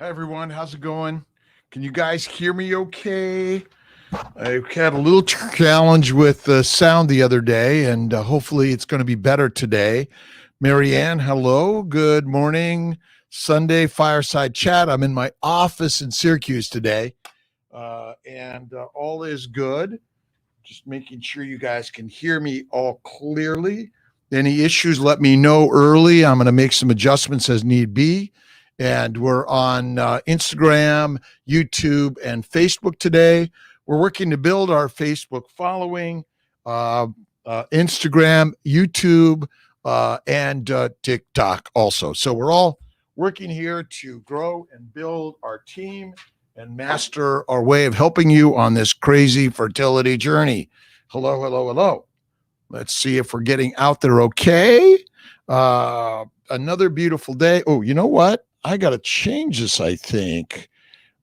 Hi, everyone. How's it going? Can you guys hear me okay? I had a little challenge with the sound the other day, and hopefully it's going to be better today. Marianne, hello. Good morning. Sunday fireside chat. I'm in my office in Syracuse today, and all is good. Just making sure you guys can hear me all clearly. Any issues, let me know early. I'm going to make some adjustments as need be. And we're on Instagram, YouTube, and Facebook today. We're working to build our Facebook following, Instagram, YouTube, and TikTok also. So we're all working here to grow and build our team and master our way of helping you on this crazy fertility journey. Hello, hello, hello. Let's see if we're getting out there okay. Another beautiful day. Oh, you know what? I got to change this, I think.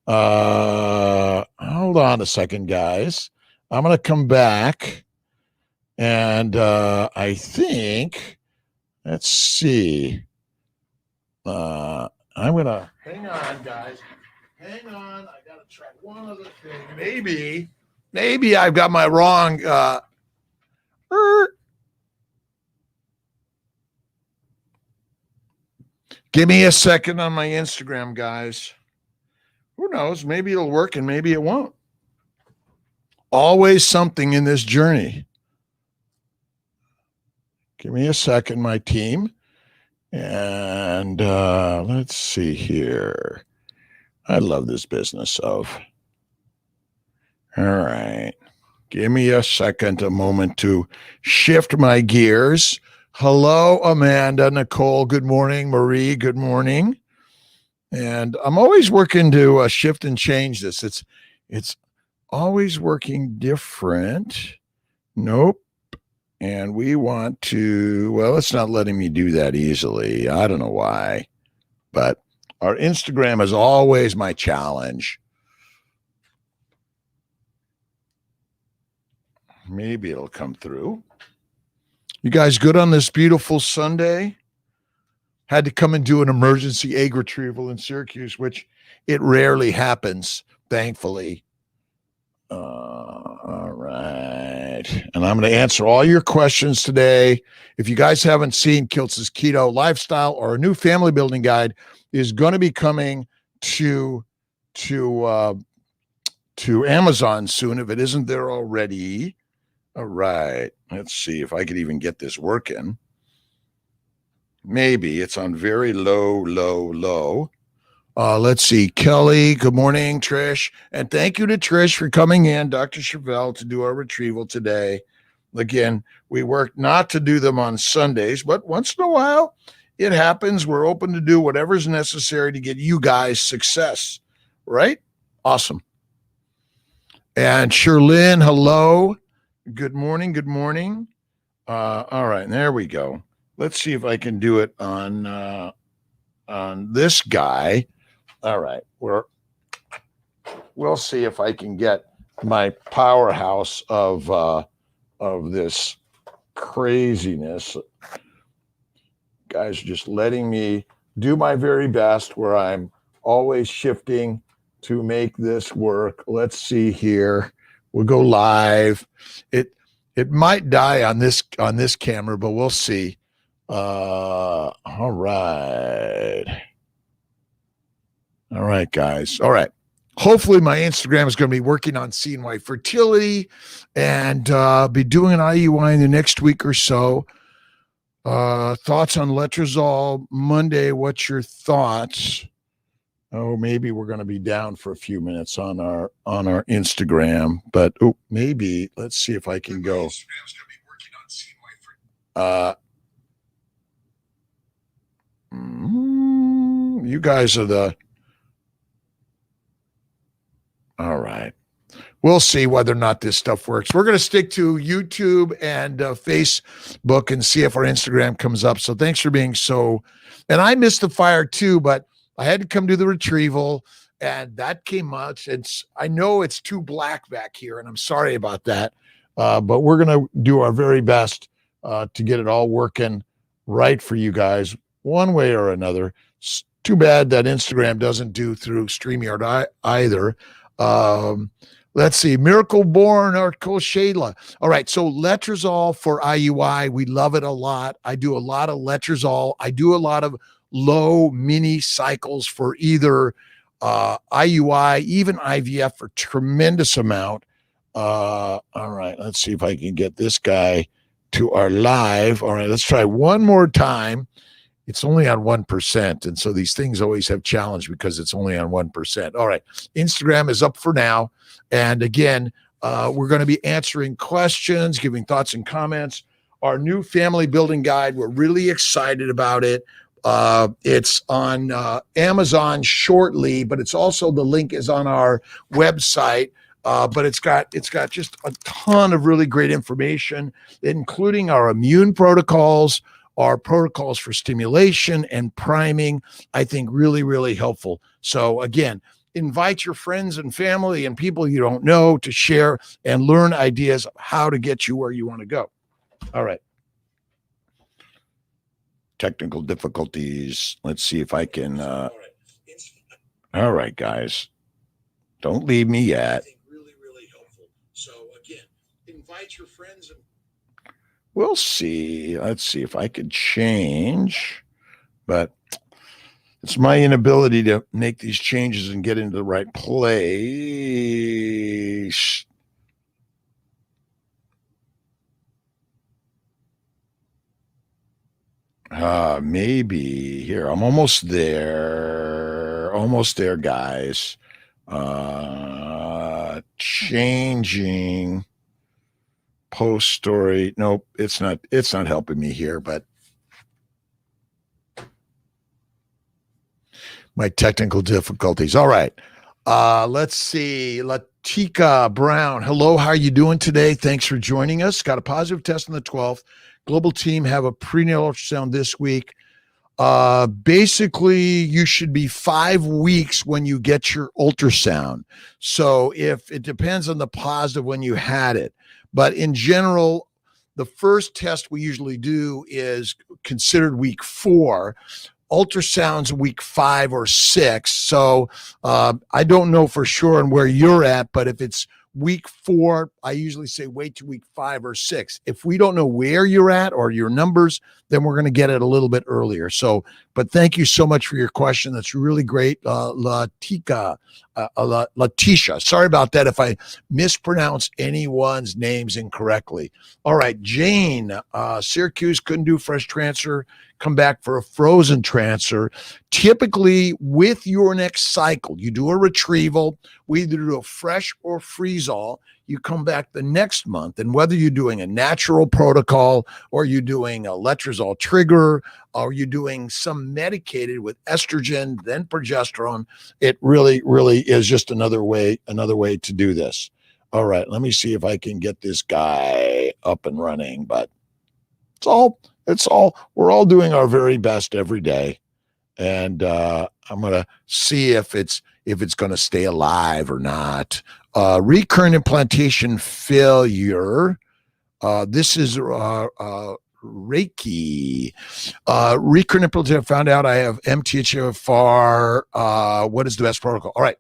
Hold on a second, guys. I'm going to come back. And I think, let's see. I'm going to, hang on, guys. Hang on. I got to try one other thing. Maybe I've got my wrong. Give me a second on my Instagram, guys. Who knows? Maybe it'll work and maybe it won't. Always something in this journey. Give me a second, my team. And let's see here. I love this business of. All right. Give me a second, a moment to shift my gears. Hello, Amanda, Nicole. Good morning. Marie, good morning. And I'm always working to shift and change this. It's always working different. Nope. And we want to, well, it's not letting me do that easily. I don't know why. But our Instagram is always my challenge. Maybe it'll come through. You guys good on this beautiful Sunday? Had to come and do an emergency egg retrieval in Syracuse, which it rarely happens, thankfully. All right. And I'm going to answer all your questions today. If you guys haven't seen Kiltz's Keto Lifestyle, or a new family building guide is going to be coming to Amazon soon, if it isn't there already. All right. Let's see if I could even get this working. Maybe it's on very low. Let's see. Kelly, good morning, Trish. And thank you to Trish for coming in, Dr. Chevelle, to do our retrieval today. Again, we work not to do them on Sundays, but once in a while, it happens. We're open to do whatever's necessary to get you guys success, right? Awesome. And Sherlyn, hello. Good morning. All right, there we go. Let's see if I can do it on this guy. All right, we'll see if I can get my powerhouse of this craziness. Guys are just letting me do my very best, where I'm always shifting to make this work. Let's see here. We'll go live. It might die on this camera, but we'll see. All right, guys. All right. Hopefully my Instagram is going to be working on CNY fertility, and be doing an IUI in the next week or so. Thoughts on letrozole Monday. What's your thoughts? Oh, maybe we're going to be down for a few minutes on our Instagram, but maybe let's see if I can go. You guys are the. All right. We'll see whether or not this stuff works. We're going to stick to YouTube and Facebook and see if our Instagram comes up. So thanks for being so. And I missed the fire too, but I had to come do the retrieval, and that came much. I know it's too black back here, and I'm sorry about that. But we're going to do our very best to get it all working right for you guys, one way or another. Too bad that Instagram doesn't do through StreamYard either. Let's see. Miracle Born or Shayla. All right. So letrozole for IUI. We love it a lot. I do a lot of letrozole. I do a lot of low mini cycles for either IUI, even IVF for tremendous amount. All right. Let's see if I can get this guy to our live. All right. Let's try one more time. It's only on 1%. And so these things always have challenge because it's only on 1%. All right. Instagram is up for now. And again, we're going to be answering questions, giving thoughts and comments. Our new family building guide, we're really excited about it. It's on Amazon shortly, but it's also, the link is on our website. But it's got just a ton of really great information, including our immune protocols, our protocols for stimulation and priming. I think really, really helpful. So again, invite your friends and family and people you don't know to share and learn ideas of how to get you where you want to go. All right. Technical difficulties. Let's see if I can. All right, guys. Don't leave me yet. Really, really helpful. So again, invite your friends and we'll see. Let's see if I could change, but it's my inability to make these changes and get into the right place. Maybe here. I'm almost there. Almost there, guys. Changing post story. Nope, it's not helping me here, but my technical difficulties. All right. Let's see. Latika Brown. Hello, how are you doing today? Thanks for joining us. Got a positive test on the 12th. Global team have a prenatal ultrasound this week. Basically, you should be 5 weeks when you get your ultrasound. So if it depends on the positive when you had it. But in general, the first test we usually do is considered week 4. Ultrasounds week 5 or 6. So I don't know for sure on where you're at, but if it's week 4, I usually say wait to week 5 or 6. If we don't know where you're at or your numbers, then we're going to get it a little bit earlier. So, but thank you so much for your question. That's really great. Letitia. Sorry about that if I mispronounce anyone's names incorrectly. All right, Jane, Syracuse couldn't do fresh transfer. Come back for a frozen transfer. Typically, with your next cycle, you do a retrieval. We either do a fresh or freeze-all. You come back the next month, and whether you're doing a natural protocol or you're doing a letrozole trigger or you're doing some medicated with estrogen, then progesterone, it really, really is just another way to do this. All right, let me see if I can get this guy up and running, but we're all doing our very best every day. And I'm going to see if it's going to stay alive or not. Recurrent implantation failure. This is Reiki. Recurrent implantation, found out I have MTHFR. What is the best protocol? All right.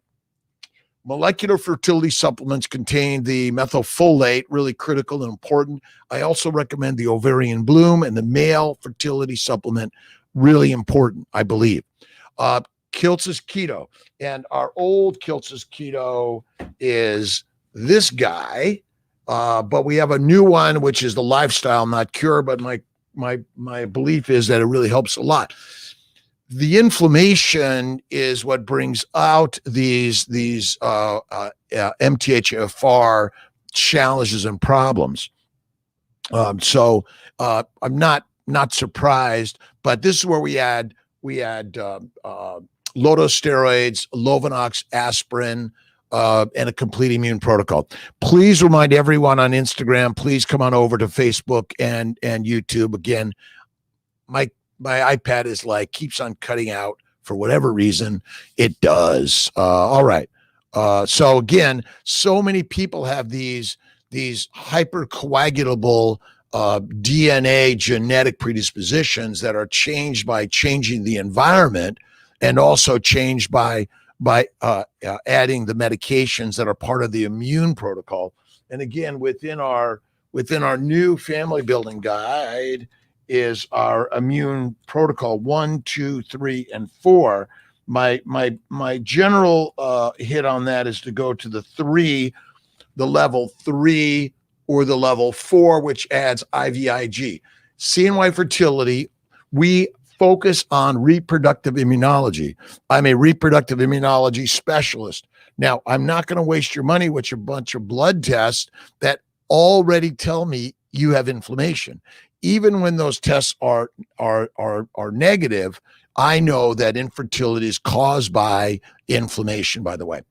Molecular fertility supplements contain the methylfolate, really critical and important. I also recommend the ovarian bloom and the male fertility supplement, really important, I believe. Kiltz's keto, and our old Kiltz's keto is this guy, but we have a new one, which is the lifestyle, not cure, but my belief is that it really helps a lot. The inflammation is what brings out these MTHFR challenges and problems. So I'm not surprised, but this is where we had low-dose steroids, Lovenox, aspirin, and a complete immune protocol. Please remind everyone on Instagram, please come on over to Facebook and YouTube. Again, my iPad is keeps on cutting out for whatever reason. It does. All right. So again, so many people have these hypercoagulable DNA genetic predispositions that are changed by changing the environment. and also changed by adding the medications that are part of the immune protocol. And again, within our new family building guide is our immune protocol 1, 2, 3, and 4. My general hit on that is to go to the level 3 or the level 4, which adds IVIG. CNY Fertility, we focus on reproductive immunology. I'm a reproductive immunology specialist. Now, I'm not going to waste your money with a bunch of blood tests that already tell me you have inflammation. Even when those tests are negative, I know that infertility is caused by inflammation, by the way.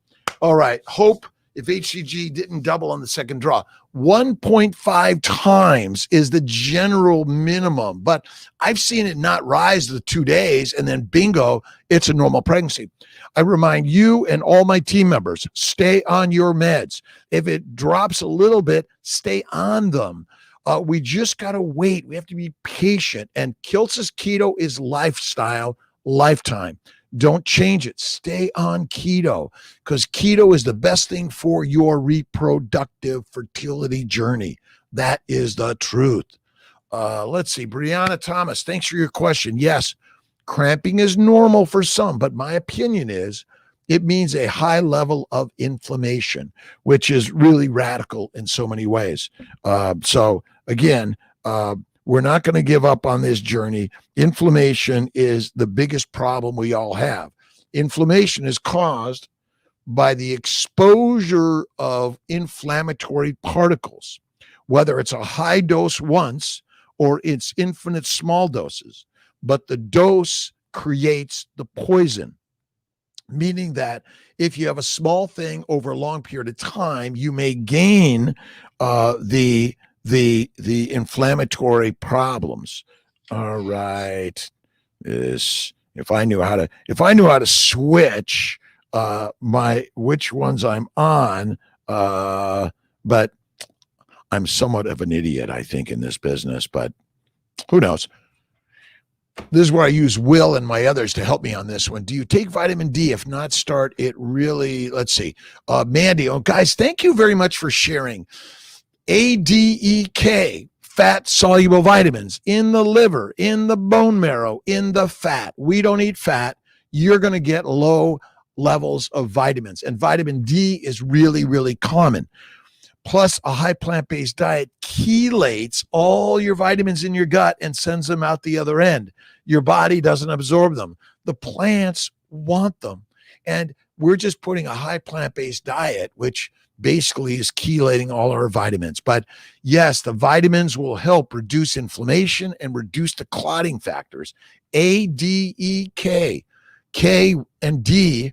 All right, hope if HCG didn't double on the second draw. 1.5 times is the general minimum, but I've seen it not rise to 2 days and then bingo, it's a normal pregnancy. I remind you and all my team members, stay on your meds. If it drops a little bit, stay on them. We just got to wait. We have to be patient. And Kiltz's keto is lifestyle, lifetime. Don't change it. Stay on keto because keto is the best thing for your reproductive fertility journey. That is the truth. Let's see. Brianna Thomas, thanks for your question. Yes, cramping is normal for some, but my opinion is it means a high level of inflammation, which is really radical in so many ways. So again, we're not going to give up on this journey. Inflammation is the biggest problem we all have. Inflammation is caused by the exposure of inflammatory particles, whether it's a high dose once or it's infinite small doses. But the dose creates the poison, meaning that if you have a small thing over a long period of time, you may gain the inflammatory problems. All right. If I knew how to switch which ones I'm on, but I'm somewhat of an idiot, I think, in this business, but who knows? This is where I use Will and my others to help me on this one. Do you take vitamin D? If not, start it really. Let's see. Mandy, guys, thank you very much for sharing. ADEK, fat-soluble vitamins in the liver, in the bone marrow, in the fat. We don't eat fat. You're going to get low levels of vitamins. And vitamin D is really, really common. Plus, a high plant-based diet chelates all your vitamins in your gut and sends them out the other end. Your body doesn't absorb them. The plants want them. And we're just putting a high plant-based diet, which basically is chelating all our vitamins. But yes, the vitamins will help reduce inflammation and reduce the clotting factors. ADEK, K and D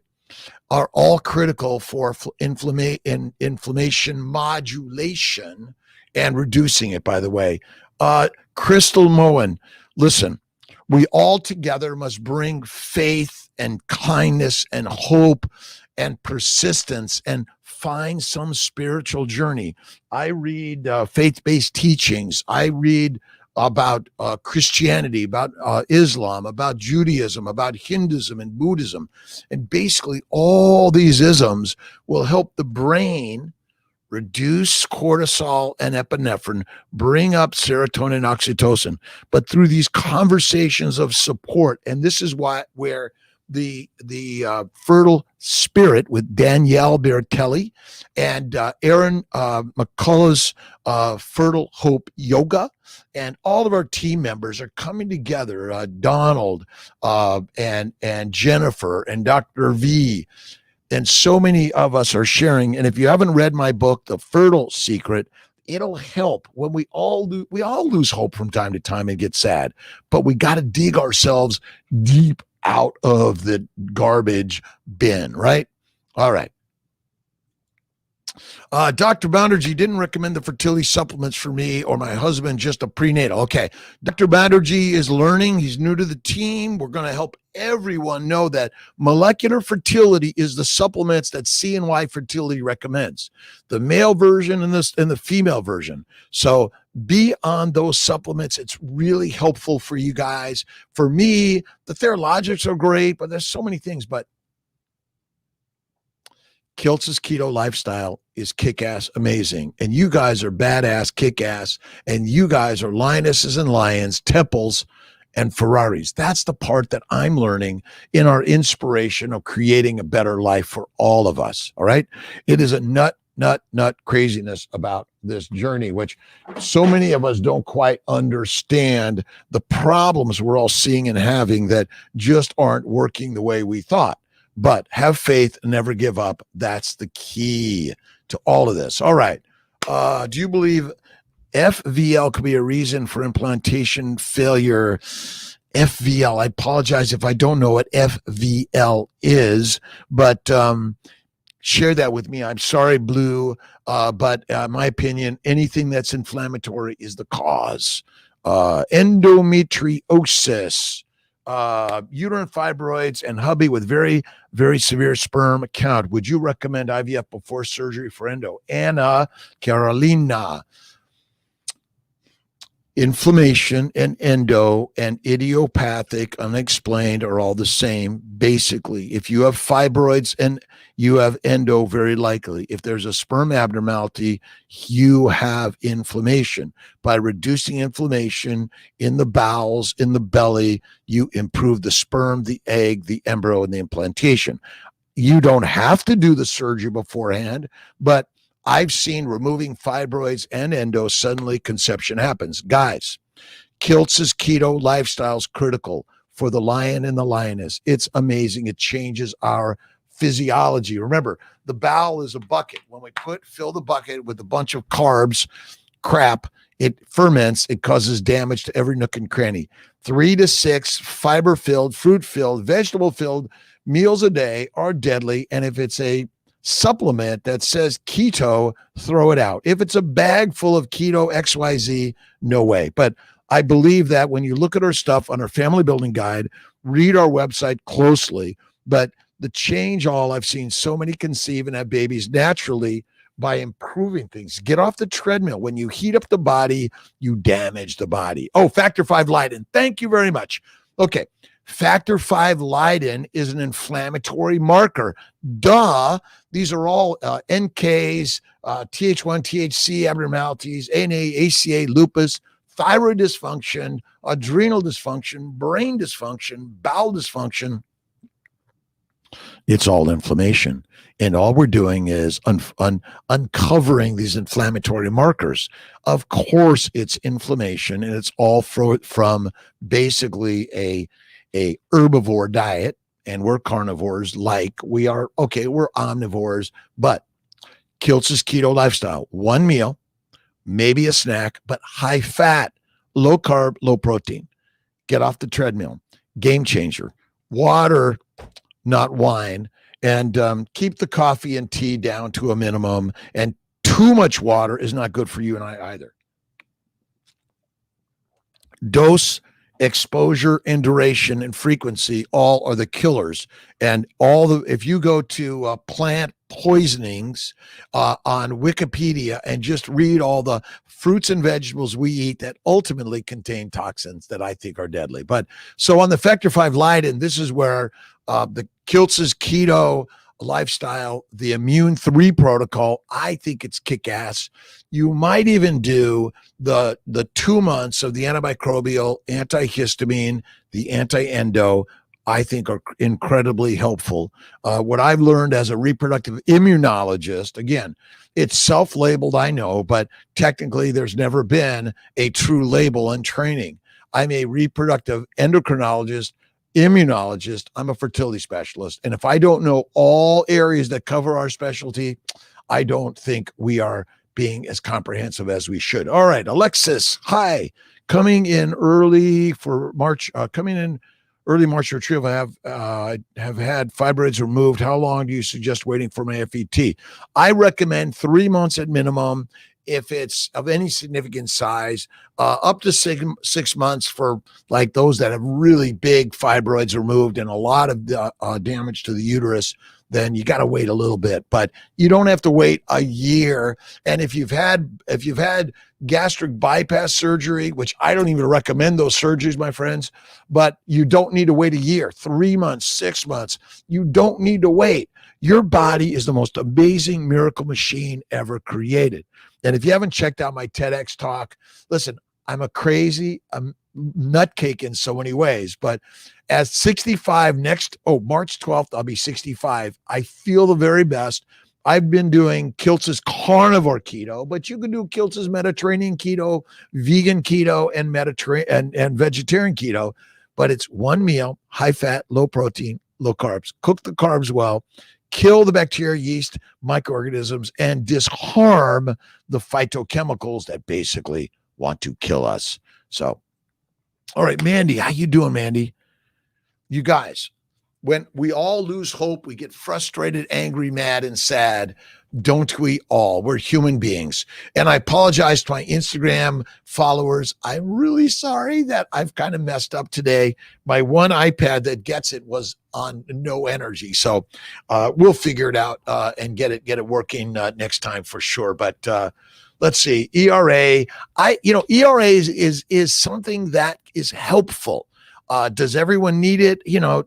are all critical for inflammation modulation and reducing it, by the way. Crystal Moen, listen, we all together must bring faith and kindness and hope and persistence and find some spiritual journey. I read faith-based teachings. I read about Christianity, about Islam, about Judaism, about Hinduism and Buddhism. And basically all these isms will help the brain reduce cortisol and epinephrine, bring up serotonin and oxytocin. But through these conversations of support, and this is where the Fertile Spirit with Danielle Bertelli and Aaron McCullough's Fertile Hope Yoga, and all of our team members are coming together. Donald and Jennifer and Dr. V, and so many of us are sharing. And if you haven't read my book, The Fertile Secret, it'll help when we all lose hope from time to time and get sad. But we got to dig ourselves deep out of the garbage bin, right? All right. Dr. Banerjee didn't recommend the fertility supplements for me or my husband, just a prenatal. Okay. Dr. Banerjee is learning. He's new to the team. We're going to help everyone know that molecular fertility is the supplements that CNY Fertility recommends, the male version and the female version. So be on those supplements. It's really helpful for you guys. For me, the Theralogics are great, but there's so many things. But Kiltz's keto lifestyle is kick-ass amazing. And you guys are badass, kick-ass. And you guys are lionesses and lions, temples and Ferraris. That's the part that I'm learning in our inspiration of creating a better life for all of us. All right. It is a nut craziness about this journey, which so many of us don't quite understand the problems we're all seeing and having that just aren't working the way we thought. But have faith and never give up. That's the key to all of this. All right. Do you believe FVL could be a reason for implantation failure? FVL, I apologize if I don't know what FVL is, but share that with me. I'm sorry, Blue, but my opinion, anything that's inflammatory is the cause. Endometriosis, uterine fibroids, and hubby with very, very severe sperm count. Would you recommend IVF before surgery for endo? Anna Carolina. Inflammation and endo and idiopathic, unexplained are all the same. Basically, if you have fibroids and you have endo, very likely. If there's a sperm abnormality, you have inflammation. By reducing inflammation in the bowels, in the belly, you improve the sperm, the egg, the embryo, and the implantation. You don't have to do the surgery beforehand, but I've seen removing fibroids and endo, suddenly conception happens. Guys, Kiltz's keto lifestyle is critical for the lion and the lioness. It's amazing. It changes our physiology. Remember, the bowel is a bucket. When we fill the bucket with a bunch of carbs, crap, it ferments. It causes damage to every nook and cranny. 3 to 6 fiber-filled, fruit-filled, vegetable-filled meals a day are deadly. And if it's a supplement that says keto, throw it out. If it's a bag full of keto XYZ, no way. But I believe that when you look at our stuff on our family building guide, read our website closely. But the change I've seen so many conceive and have babies naturally by improving things. Get off the treadmill. When you heat up the body, you damage the body. Oh, factor 5 Leiden. Thank you very much. Okay. Factor 5 Leiden is an inflammatory marker. Duh. These are all NKs, TH1, THC abnormalities, ANA, ACA, lupus, thyroid dysfunction, adrenal dysfunction, brain dysfunction, bowel dysfunction. It's all inflammation. And all we're doing is uncovering these inflammatory markers. Of course, it's inflammation, and it's all from basically a herbivore diet, and we're carnivores. We're omnivores, but Kiltz's keto lifestyle, one meal, maybe a snack, but high fat, low carb, low protein. Get off the treadmill. Game changer. Water, not wine, and keep the coffee and tea down to a minimum. And too much water is not good for you and I either. Dose, exposure, and duration and frequency all are the killers. And if you go to plant poisonings on Wikipedia and just read all the fruits and vegetables we eat that ultimately contain toxins that I think are deadly. But so on the factor 5 Leiden, this is where the Kiltz's keto lifestyle, the Immune 3 protocol, I think it's kick-ass. You might even do the 2 months of the antimicrobial, antihistamine, the anti-endo, I think are incredibly helpful. What I've learned as a reproductive immunologist, again, it's self-labeled, I know, but technically there's never been a true label in training. I'm a reproductive endocrinologist, immunologist. I'm a fertility specialist. And if I don't know all areas that cover our specialty, I don't think we are being as comprehensive as we should. All right, Alexis, hi. Coming in early for March, coming in early March retrieval. Have had fibroids removed. How long do you suggest waiting for my FET? I recommend 3 months at minimum if it's of any significant size, up to 6 months for like those that have really big fibroids removed and a lot of damage to the uterus. Then you got to wait a little bit, but you don't have to wait a year. And if you've had gastric bypass surgery, which I don't even recommend those surgeries, my friends, but you don't need to wait a year, 3 months, 6 months. You don't need to wait. Your body is the most amazing miracle machine ever created. And if you haven't checked out my TEDx talk, listen, I'm a nutcake in so many ways, but at 65 March 12th, I'll be 65. I feel the very best. I've been doing Kiltz's carnivore keto, but you can do Kiltz's Mediterranean keto, vegan keto, and vegetarian keto. But it's one meal, high fat, low protein, low carbs. Cook the carbs well, kill the bacteria, yeast, microorganisms, and disarm the phytochemicals that basically want to kill us. So, all right, Mandy, how you doing, Mandy? You guys, when we all lose hope, we get frustrated, angry, mad, and sad. Don't we all? We're human beings. And I apologize to my Instagram followers. I'm really sorry that I've kind of messed up today. My one iPad that gets it was on no energy. So we'll figure it out and get it working next time for sure. But let's see, ERA. ERA is something that is helpful. Does everyone need it?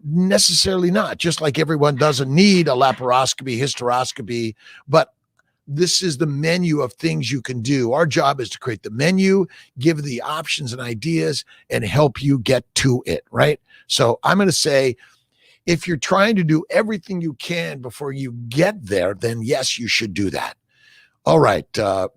Necessarily not. Just like everyone doesn't need a laparoscopy, hysteroscopy, but this is the menu of things you can do. Our job is to create the menu, give the options and ideas, and help you get to it, right? So I'm going to say, if you're trying to do everything you can before you get there, then yes, you should do that. All right.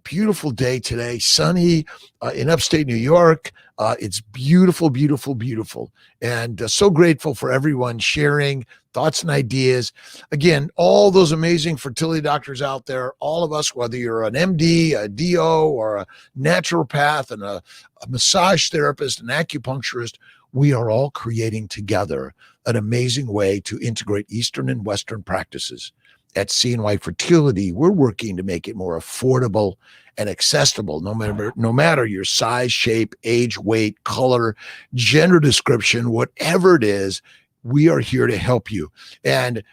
Beautiful day today. Sunny in upstate New York. It's beautiful, beautiful, beautiful. And so grateful for everyone sharing thoughts and ideas. Again, all those amazing fertility doctors out there, all of us, whether you're an MD, a DO, or a naturopath, and a massage therapist, an acupuncturist, we are all creating together an amazing way to integrate Eastern and Western practices. At CNY Fertility, we're working to make it more affordable and accessible, no matter your size, shape, age, weight, color, gender description, whatever it is, we are here to help you. And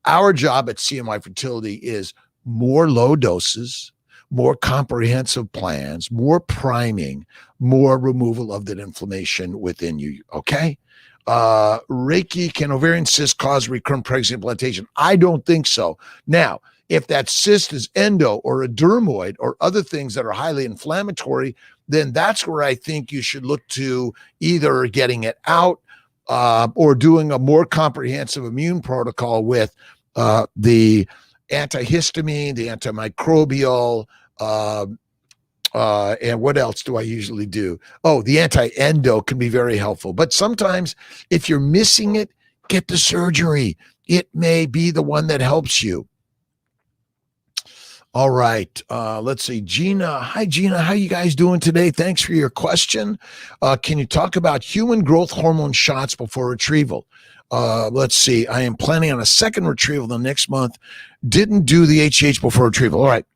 our job at CNY Fertility is more low doses, more comprehensive plans, more priming, more removal of that inflammation within you, okay? Reiki, can ovarian cyst cause recurrent pregnancy implantation? I don't think so. Now, if that cyst is endo or a dermoid or other things that are highly inflammatory, then that's where I think you should look to either getting it out or doing a more comprehensive immune protocol with the antihistamine, the antimicrobial, and what else do I usually do? Oh, the anti-endo can be very helpful. But sometimes if you're missing it, get the surgery. It may be the one that helps you. All right. Let's see. Gina. Hi, Gina. How you guys doing today? Thanks for your question. Can you talk about human growth hormone shots before retrieval? Let's see. I am planning on a second retrieval the next month. Didn't do the HGH before retrieval. All right.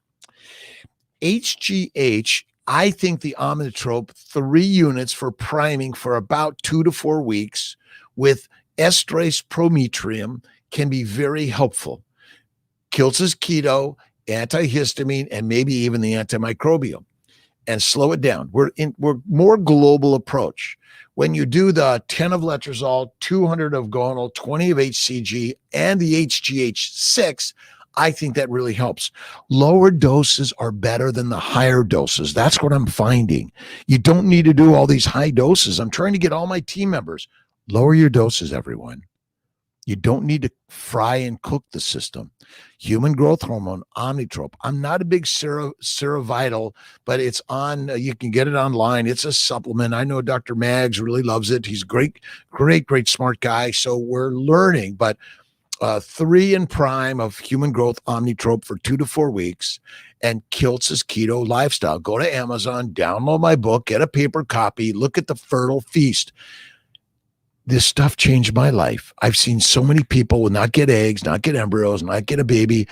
HGH, I think the Omnitrope 3 units for priming for about 2 to 4 weeks with estrase prometrium can be very helpful. Kiltz's keto, antihistamine, and maybe even the antimicrobial. And slow it down. We're more global approach. When you do the 10 of letrozole, 200 of gonal, 20 of HCG, and the HGH6, I think that really helps. Lower doses are better than the higher doses. That's what I'm finding. You don't need to do all these high doses. I'm trying to get all my team members, lower your doses, everyone. You don't need to fry and cook the system. Human growth hormone, Omnitrope. I'm not a big Serovital, but it's on, you can get it online. It's a supplement. I know Dr. Maggs really loves it. He's great, smart guy. So we're learning, but 3 in prime of human growth Omnitrope for 2 to 4 weeks, and Kiltz's keto lifestyle. Go to Amazon, download my book, get a paper copy, look at the Fertile Feast. this stuff changed my life. I've seen so many people not get eggs, not get embryos, not get a baby,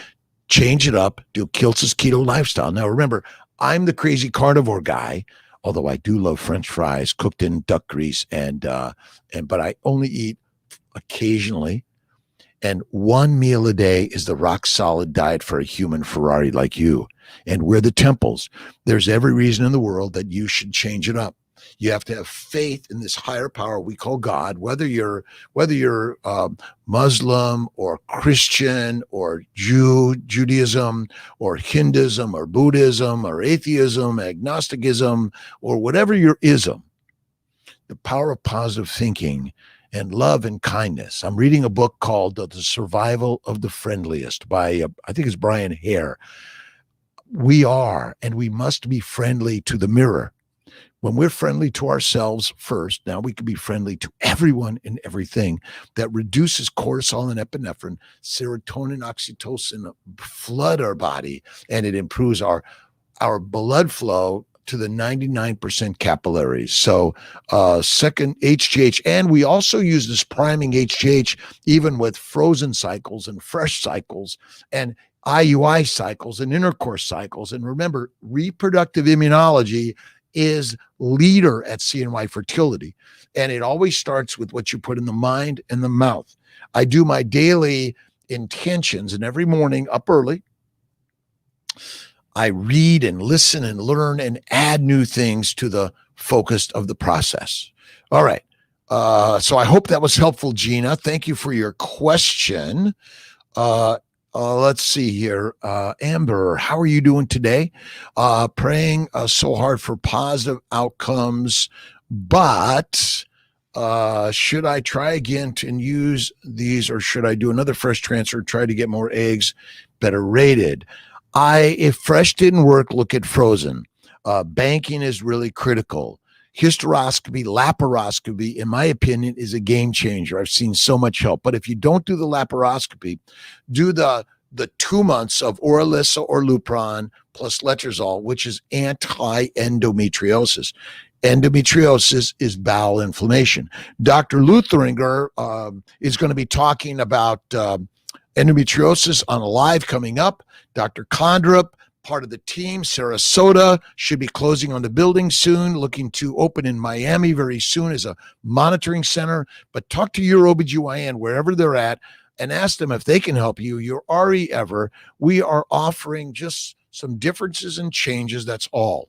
change it up, do Kiltz's keto lifestyle. Now, remember, I'm the crazy carnivore guy, although I do love French fries cooked in duck grease, but I only eat occasionally. And one meal a day is the rock solid diet for a human Ferrari like you. And we're the temples. There's every reason in the world that you should change it up. You have to have faith in this higher power we call God, whether you're Muslim or Christian or Judaism or Hinduism or Buddhism or atheism, agnosticism, or whatever your ism. The power of positive thinking and love and kindness. I'm reading a book called The Survival of the Friendliest by, I think it's Brian Hare. We are, and we must be friendly to the mirror. When we're friendly to ourselves first, now we can be friendly to everyone and everything. That reduces cortisol and epinephrine, serotonin, oxytocin, flood our body, and it improves our blood flow to the 99% capillaries. So second HGH, and we also use this priming HGH even with frozen cycles and fresh cycles and IUI cycles and intercourse cycles. And remember, reproductive immunology is leader at CNY fertility. And it always starts with what you put in the mind and the mouth. I do my daily intentions, and every morning up early, I read and listen and learn and add new things to the focus of the process. All right. So I hope that was helpful, Gina. Thank you for your question. Let's see here. Amber, how are you doing today? Praying so hard for positive outcomes, but should I try again and use these, or should I do another fresh transfer, try to get more eggs better rated? If fresh didn't work, look at frozen. Banking is really critical. Hysteroscopy, laparoscopy, in my opinion, is a game changer. I've seen so much help. But if you don't do the laparoscopy, do the 2 months of Orilissa or Lupron plus letrozole, which is anti-endometriosis. Endometriosis is bowel inflammation. Dr. Lutheringer is going to be talking about endometriosis on a live coming up. Dr. Kondrup, part of the team, Sarasota, should be closing on the building soon, looking to open in Miami very soon as a monitoring center. But talk to your OBGYN wherever they're at and ask them if they can help you. Your RE ever. We are offering just some differences and changes. That's all.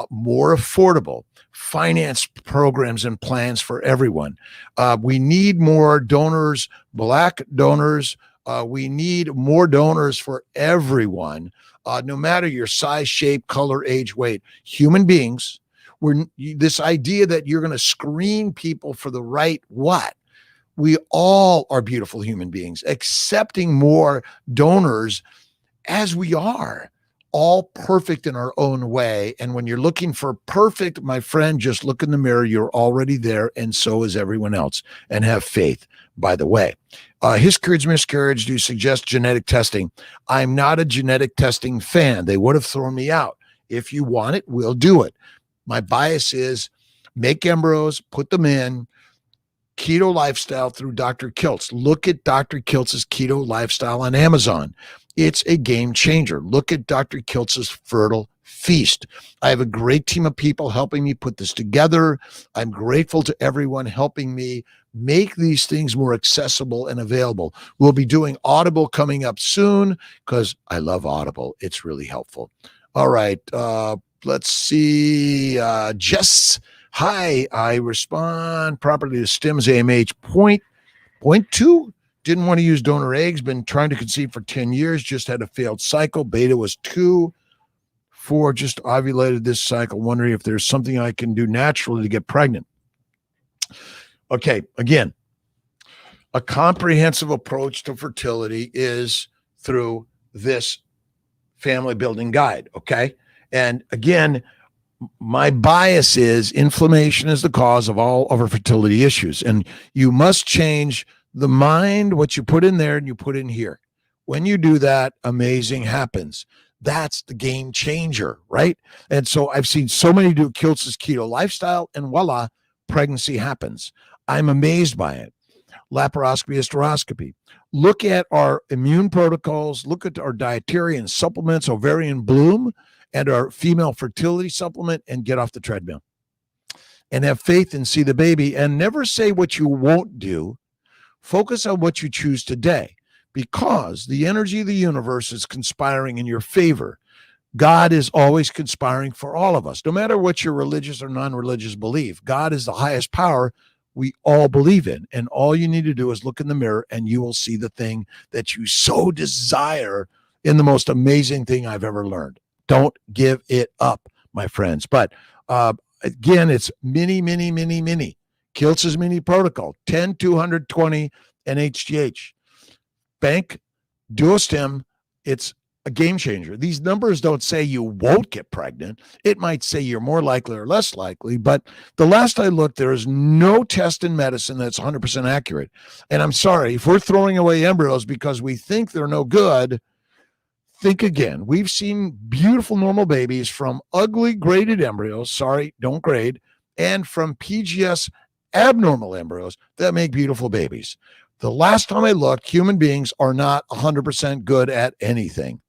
More affordable finance programs and plans for everyone. We need more donors, Black donors. We need more donors for everyone, no matter your size, shape, color, age, weight. Human beings, this idea that you're going to screen people for the right what? We all are beautiful human beings, accepting more donors as we are, all perfect in our own way. And when you're looking for perfect, my friend, just look in the mirror. You're already there, and so is everyone else. And have faith, by the way. Hiscarriage, miscarriage, do you suggest genetic testing? I'm not a genetic testing fan. They would have thrown me out. If you want it, we'll do it. My bias is make embryos, put them in, keto lifestyle through Dr. Kiltz. Look at Dr. Kiltz's keto lifestyle on Amazon. It's a game changer. Look at Dr. Kiltz's Fertile Feast. I have a great team of people helping me put this together. I'm grateful to everyone helping me make these things more accessible and available. We'll be doing Audible coming up soon because I love Audible. It's really helpful. All right. Let's see. Jess, hi. I respond properly to STIMS AMH point 2. Didn't want to use donor eggs. Been trying to conceive for 10 years. Just had a failed cycle. Beta was 2. 4, just ovulated this cycle. Wondering if there's something I can do naturally to get pregnant. Okay, again, a comprehensive approach to fertility is through this family building guide, okay? And again, my bias is inflammation is the cause of all of our fertility issues. And you must change the mind, what you put in there and you put in here. When you do that, amazing happens. That's the game changer, right? And so I've seen so many do Kiltz's keto lifestyle, and voila, pregnancy happens. I'm amazed by it. Laparoscopy, hysteroscopy. Look at our immune protocols. Look at our dietary and supplements, ovarian bloom, and our female fertility supplement, and get off the treadmill. And have faith and see the baby, and never say what you won't do. Focus on what you choose today, because the energy of the universe is conspiring in your favor. God is always conspiring for all of us, no matter what your religious or non-religious belief. God is the highest power we all believe in. And all you need to do is look in the mirror and you will see the thing that you so desire in the most amazing thing I've ever learned. Don't give it up, my friends. But again, it's mini. Kiltz's mini protocol, 10, 220, and HGH. Bank, Duostem, it's a game changer. These numbers don't say you won't get pregnant. It might say you're more likely or less likely, but the last I looked, there is no test in medicine that's 100% accurate. And I'm sorry, if we're throwing away embryos because we think they're no good, think again. We've seen beautiful normal babies from ugly graded embryos, sorry, don't grade, and from PGS abnormal embryos that make beautiful babies. The last time I looked, human beings are not 100% good at anything.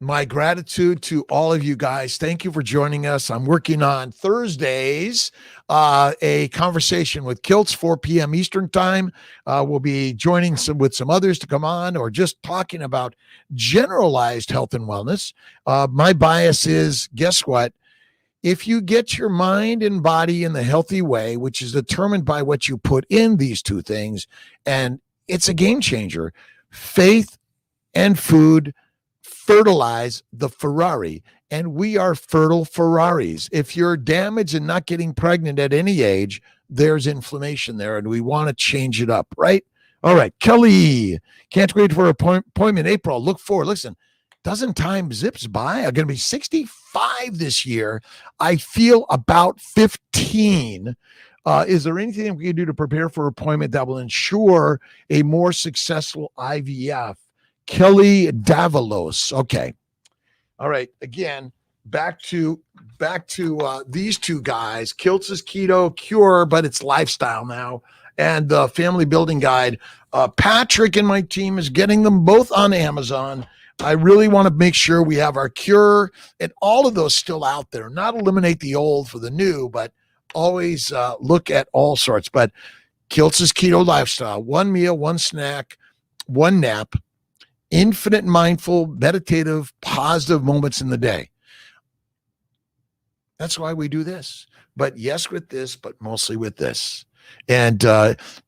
My gratitude to all of you guys. Thank you for joining us. I'm working on Thursdays, a conversation with Kiltz, 4 p.m. Eastern time. We'll be joining with some others to come on, or just talking about generalized health and wellness. My bias is, guess what? If you get your mind and body in the healthy way, which is determined by what you put in these two things, and it's a game changer. Faith and food fertilize the Ferrari, and we are fertile Ferraris. If you're damaged and not getting pregnant at any age, there's inflammation there, and we want to change it up, right? All right, Kelly, can't wait for an appointment April. Look forward. Listen, doesn't time zips by? I'm going to be 65 this year. I feel about 15. Is there anything we can do to prepare for an appointment that will ensure a more successful IVF? Kelly Davalos. Okay. All right. Again, back to these two guys. Kiltz's Keto Cure, but it's lifestyle now. And the Family Building Guide. Patrick and my team is getting them both on Amazon. I really want to make sure we have our cure and all of those still out there. Not eliminate the old for the new, but always look at all sorts. But Kiltz's Keto Lifestyle, 1 meal, 1 snack, 1 nap, infinite mindful, meditative, positive moments in the day. That's why we do this. But yes, with this, but mostly with this. And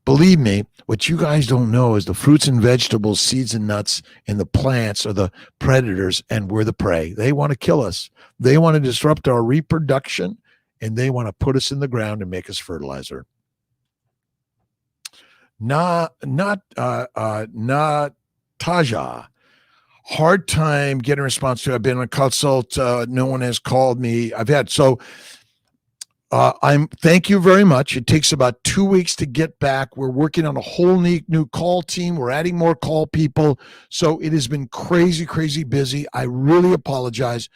believe me, what you guys don't know is the fruits and vegetables, seeds and nuts, and the plants are the predators, and we're the prey. They want to kill us. They want to disrupt our reproduction, and they want to put us in the ground and make us fertilizer. Taja, hard time getting a response to. I've been on a consult. No one has called me. Thank you very much. It takes about 2 weeks to get back. We're working on a whole new call team. We're adding more call people. So it has been crazy busy. I really apologize.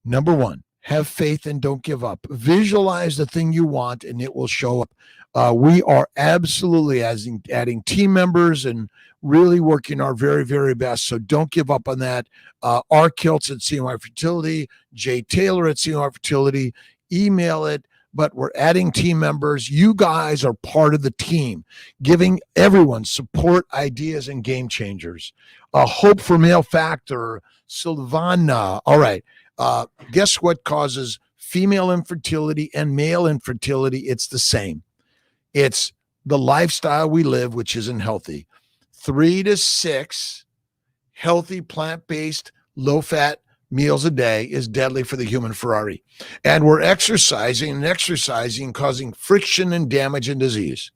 Number one, have faith and don't give up. Visualize the thing you want and it will show up. We are absolutely adding team members and really working our very best. So don't give up on that. R. Kiltz at CMI Fertility, Jay Taylor at CMI Fertility. Email it, but we're adding team members. You guys are part of the team, giving everyone support, ideas, and game changers. Hope for Male Factor, Silvana. All right. Guess what causes female infertility and male infertility? It's the same. It's the lifestyle we live, which isn't healthy. 3 to 6 healthy, plant-based, low-fat meals a day is deadly for the human Ferrari. And we're exercising, causing friction and damage and disease.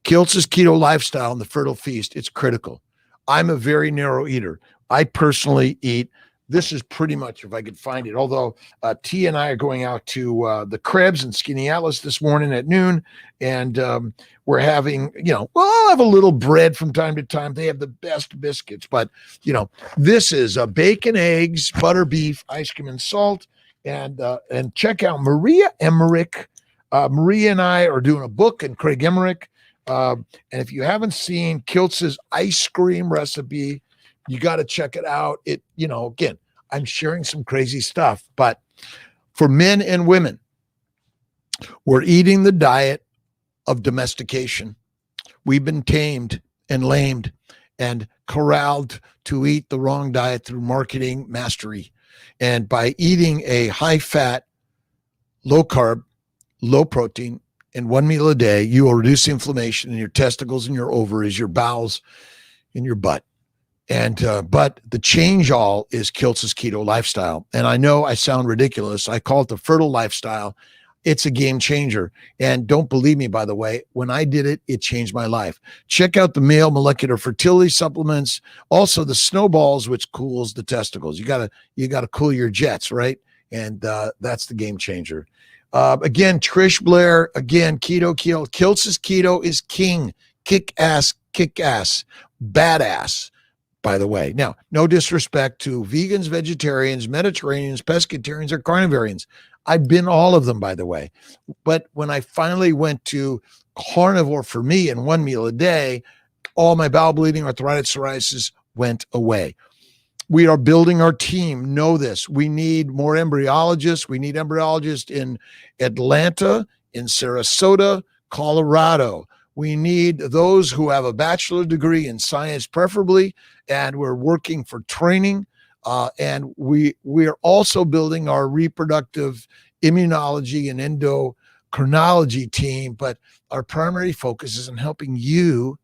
Kiltz's Keto Lifestyle and the Fertile Feast, it's critical. I'm a very narrow eater. I personally eat, this is pretty much, if I could find it, although T and I are going out to the Krebs and Skinny Atlas this morning at noon, and we're having, I'll have a little bread from time to time. They have the best biscuits, but, this is bacon, eggs, butter, beef, ice cream, and salt, and check out Maria Emmerich. Maria and I are doing a book, and Craig Emmerich. And if you haven't seen Kiltz's ice cream recipe, you got to check it out. Again, I'm sharing some crazy stuff, but for men and women, we're eating the diet of domestication. We've been tamed and lamed and corralled to eat the wrong diet through marketing mastery. And by eating a high fat, low carb, low protein, and one meal a day, you will reduce inflammation in your testicles and your ovaries, your bowels, and your butt. But the change all is Kiltz's keto lifestyle. And I know I sound ridiculous. I call it the fertile lifestyle. It's a game changer. And don't believe me, by the way, when I did it, it changed my life. Check out the male molecular fertility supplements. Also the snowballs, which cools the testicles. You gotta cool your jets, right? And that's the game changer. Again, Trish Blair, again, keto. Kiltz's keto is king. Kick ass, badass. By the way, now, no disrespect to vegans, vegetarians, Mediterraneans, pescatarians, or carnivarians. I've been all of them, by the way. But when I finally went to carnivore for me and one meal a day, all my bowel bleeding, arthritis, psoriasis went away. We are building our team. Know this. We need more embryologists. We need embryologists in Atlanta, in Sarasota, Colorado. We need those who have a bachelor degree in science, preferably, and we're working for training. And we are also building our reproductive immunology and endocrinology team, but our primary focus is on helping you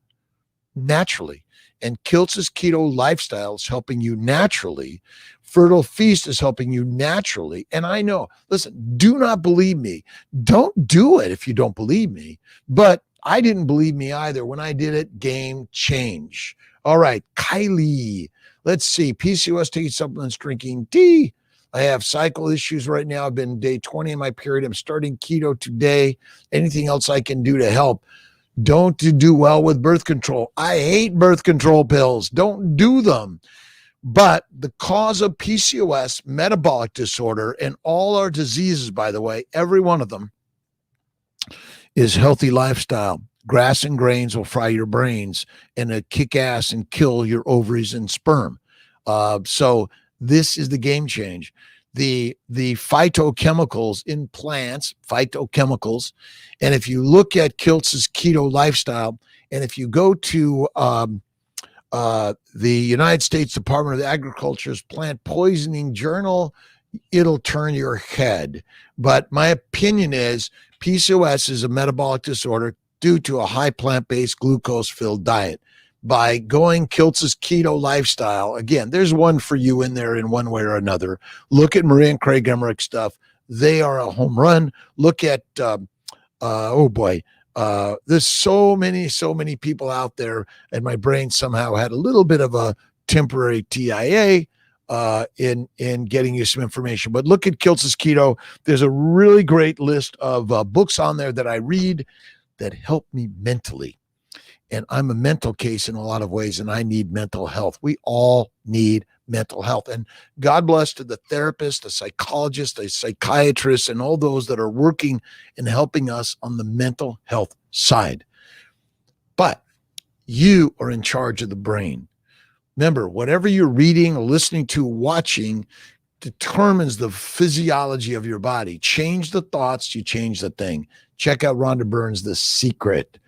naturally. And Kiltz's keto lifestyle is helping you naturally. Fertile Feast is helping you naturally. And I know, listen, do not believe me. Don't do it if you don't believe me. But I didn't believe me either. When I did it, game change. All right, Kylie. Let's see. PCOS, taking supplements, drinking tea. I have cycle issues right now. I've been day 20 in my period. I'm starting keto today. Anything else I can do to help? Don't do well with birth control. I hate birth control pills. Don't do them. But the cause of PCOS, metabolic disorder, and all our diseases, by the way, every one of them, is healthy lifestyle. Grass and grains will fry your brains and kick ass and kill your ovaries and sperm. So this is the game change. The phytochemicals in plants, phytochemicals. And if you look at Kiltz's keto lifestyle, and if you go to the United States Department of Agriculture's Plant Poisoning Journal, it'll turn your head. But my opinion is PCOS is a metabolic disorder due to a high plant-based glucose-filled diet. By going Kiltz's keto lifestyle, again, there's one for you in there in one way or another. Look at Maria and Craig Emmerich stuff. They are a home run. Look at, there's so many people out there, and my brain somehow had a little bit of a temporary TIA in getting you some information. But look at Kiltz's keto. There's a really great list of books on there that I read that help me mentally. And I'm a mental case in a lot of ways, and I need mental health. We all need mental health. And God bless to the therapist, the psychologist, the psychiatrist, and all those that are working and helping us on the mental health side. But you are in charge of the brain. Remember, whatever you're reading or listening to, watching, determines the physiology of your body. Change the thoughts, you change the thing. Check out Rhonda Byrne's The Secret.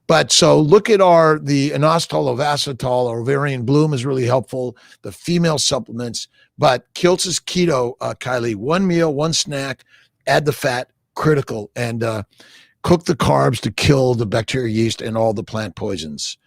But so look at the inositol, ovasitol, or ovarian bloom is really helpful. The female supplements, but Kiltz's keto, Kylie, one meal, one snack, add the fat, critical, and cook the carbs to kill the bacteria, yeast, and all the plant poisons.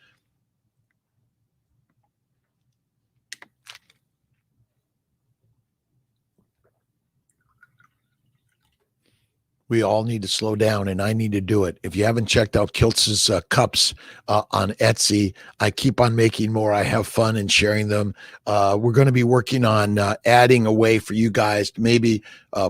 We all need to slow down, and I need to do it. If you haven't checked out Kiltz's cups on Etsy, I keep on making more. I have fun in sharing them. We're going to be working on adding a way for you guys to maybe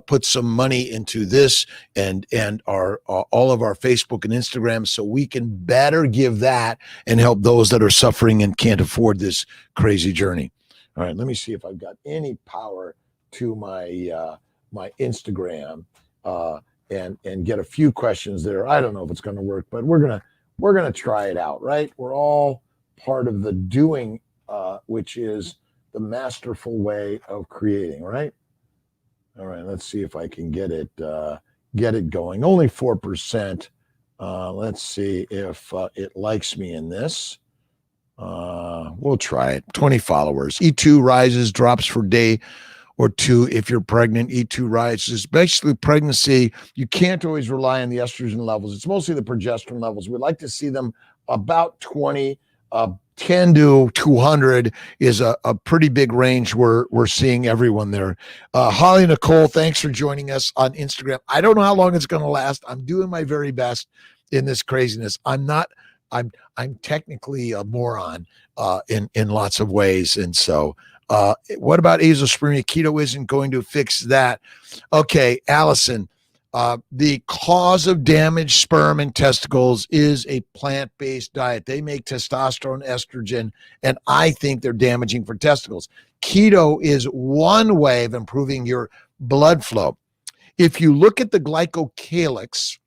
put some money into this and our all of our Facebook and Instagram, so we can better give that and help those that are suffering and can't afford this crazy journey. All right, let me see if I've got any power to my my Instagram and get a few questions there. I don't know if it's going to work, but we're gonna try it out, right? We're all part of the doing, which is the masterful way of creating, right? All right, let's see if I can get it going. Only 4%. Let's see if it likes me in this. We'll try it. 20 followers. E2 rises, drops for day or two if you're pregnant. E2 rises. Basically, pregnancy, you can't always rely on the estrogen levels. It's mostly the progesterone levels. We like to see them about 20. 10 to 200 is a pretty big range. We're seeing everyone there. Holly Nicole, thanks for joining us on Instagram. I don't know how long it's going to last. I'm doing my very best in this craziness. I'm technically a moron in lots of ways. And so what about azoospermia? Keto isn't going to fix that. Okay, Allison, the cause of damaged sperm and testicles is a plant-based diet. They make testosterone, estrogen, and I think they're damaging for testicles. Keto is one way of improving your blood flow. If you look at the glycocalyx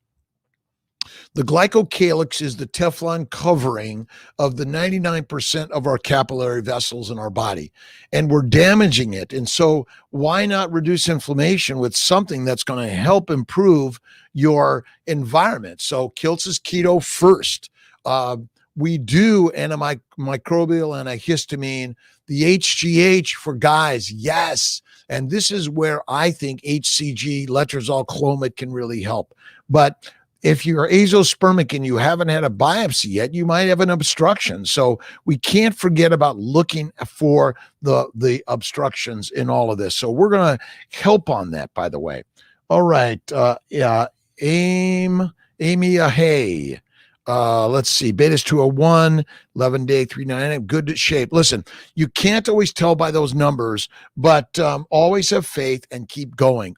is the Teflon covering of the 99% of our capillary vessels in our body, and we're damaging it. And so why not reduce inflammation with something that's going to help improve your environment? So Kiltz is keto first. We do antimicrobial, antihistamine, the HGH for guys, yes. And this is where I think HCG, letrozole, Clomid can really help. But if you're azoospermic and you haven't had a biopsy yet, you might have an obstruction. So we can't forget about looking for the obstructions in all of this. So we're going to help on that, by the way. All right. Amy Hay. Let's see. Beta's 201, 11-day, 399. Good shape. Listen, you can't always tell by those numbers, but always have faith and keep going.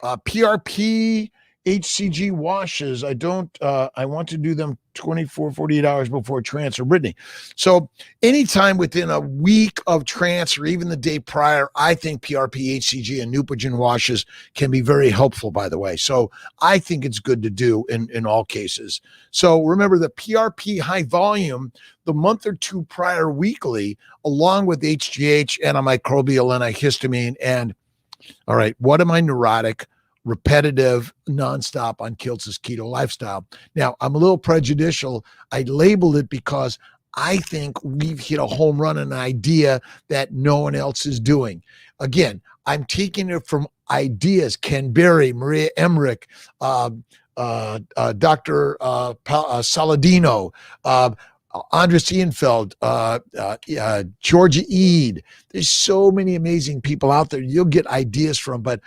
PRP HCG washes. I want to do them 24, 48 hours before transfer. Brittany. So anytime within a week of transfer, even the day prior, I think PRP, HCG, and Neupogen washes can be very helpful, by the way. So I think it's good to do in all cases. So remember the PRP high volume, the month or two prior weekly, along with HGH, antimicrobial, antihistamine, and all right, what am I neurotic? Repetitive, nonstop on Kiltz's keto lifestyle. Now, I'm a little prejudicial. I labeled it because I think we've hit a home run, an idea that no one else is doing. Again, I'm taking it from ideas. Ken Berry, Maria Emmerich, Dr. Saladino, Andres Ienfeld, Georgia Eid. There's so many amazing people out there you'll get ideas from, but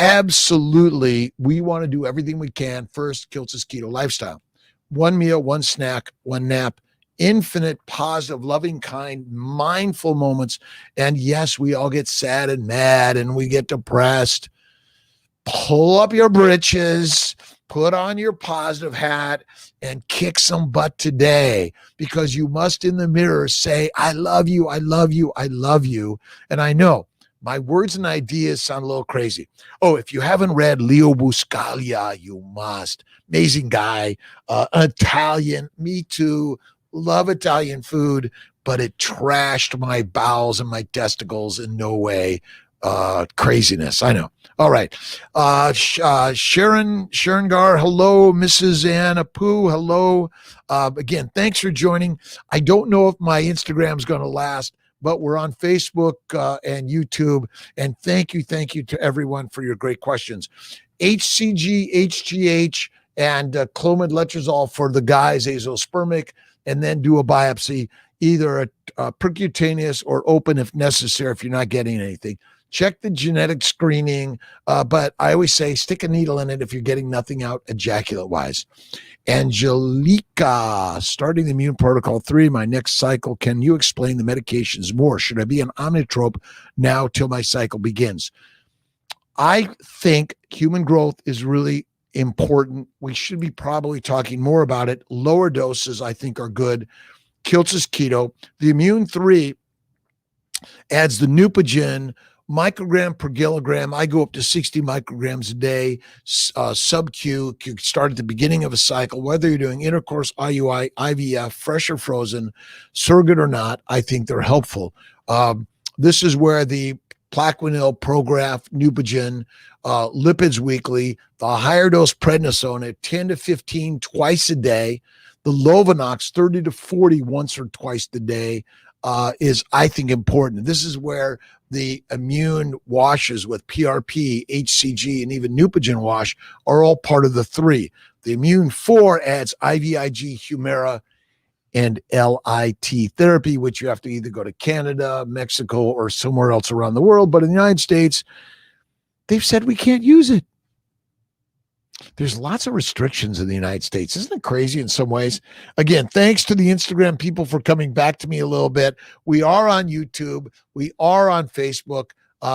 absolutely, we want to do everything we can. First, Kiltz's keto lifestyle. One meal, one snack, one nap, infinite positive, loving, kind, mindful moments. And yes, we all get sad and mad and we get depressed. Pull up your britches, put on your positive hat, and kick some butt today, because you must in the mirror say, I love you, I love you, I love you. And I know my words and ideas sound a little crazy. Oh, if you haven't read Leo Buscaglia, you must. Amazing guy, Italian, me too, love Italian food, but it trashed my bowels and my testicles in no way. Craziness, I know. All right. Sharon Gar, hello. Mrs. Anna Poo, hello. Again, thanks for joining. I don't know if my Instagram's going to last, but we're on Facebook and YouTube. And thank you to everyone for your great questions. HCG, HGH, and Clomid letrozole for the guys, azoospermic, and then do a biopsy, either a percutaneous or open if necessary if you're not getting anything. Check the genetic screening, but I always say stick a needle in it if you're getting nothing out ejaculate-wise. Angelica, starting the immune protocol 3, my next cycle. Can you explain the medications more? Should I be on Omnitrope now till my cycle begins? I think human growth is really important. We should be probably talking more about it. Lower doses, I think, are good. Kiltz is keto. The immune 3 adds the Neupogen microgram per kilogram. I go up to 60 micrograms a day, sub-Q. You start at the beginning of a cycle, whether you're doing intercourse, IUI, IVF, fresh or frozen, surrogate or not. I think they're helpful. This is where the Plaquenil, Prograf, Neupogen, lipids weekly, the higher dose prednisone at 10 to 15 twice a day, the Lovenox 30 to 40 once or twice a day is, I think, important. This is where the immune washes with PRP, HCG, and even Neupogen wash are all part of the three. The immune 4 adds IVIG, Humira, and LIT therapy, which you have to either go to Canada, Mexico, or somewhere else around the world. But in the United States, they've said we can't use it. There's lots of restrictions in the United States. Isn't it crazy in some ways? Again, thanks to the Instagram people for coming back to me a little bit. We are on YouTube. We are on Facebook.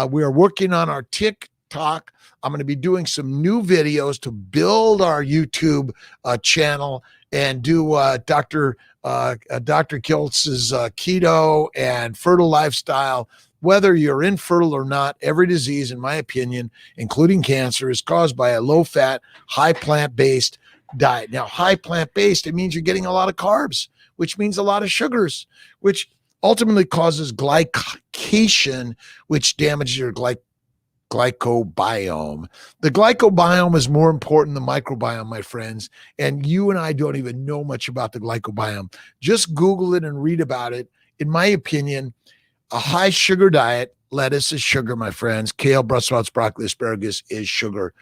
We are working on our TikTok. I'm going to be doing some new videos to build our YouTube channel and do Dr. Kiltz's keto and fertile lifestyle. Whether you're infertile or not, every disease, in my opinion, including cancer, is caused by a low-fat, high plant-based diet. Now, high plant-based, it means you're getting a lot of carbs, which means a lot of sugars, which ultimately causes glycation, which damages your glycobiome. The glycobiome is more important than the microbiome, my friends, and you and I don't even know much about the glycobiome. Just Google it and read about it. In my opinion, a high sugar diet, lettuce is sugar, my friends. Kale, Brussels sprouts, broccoli, asparagus is sugar.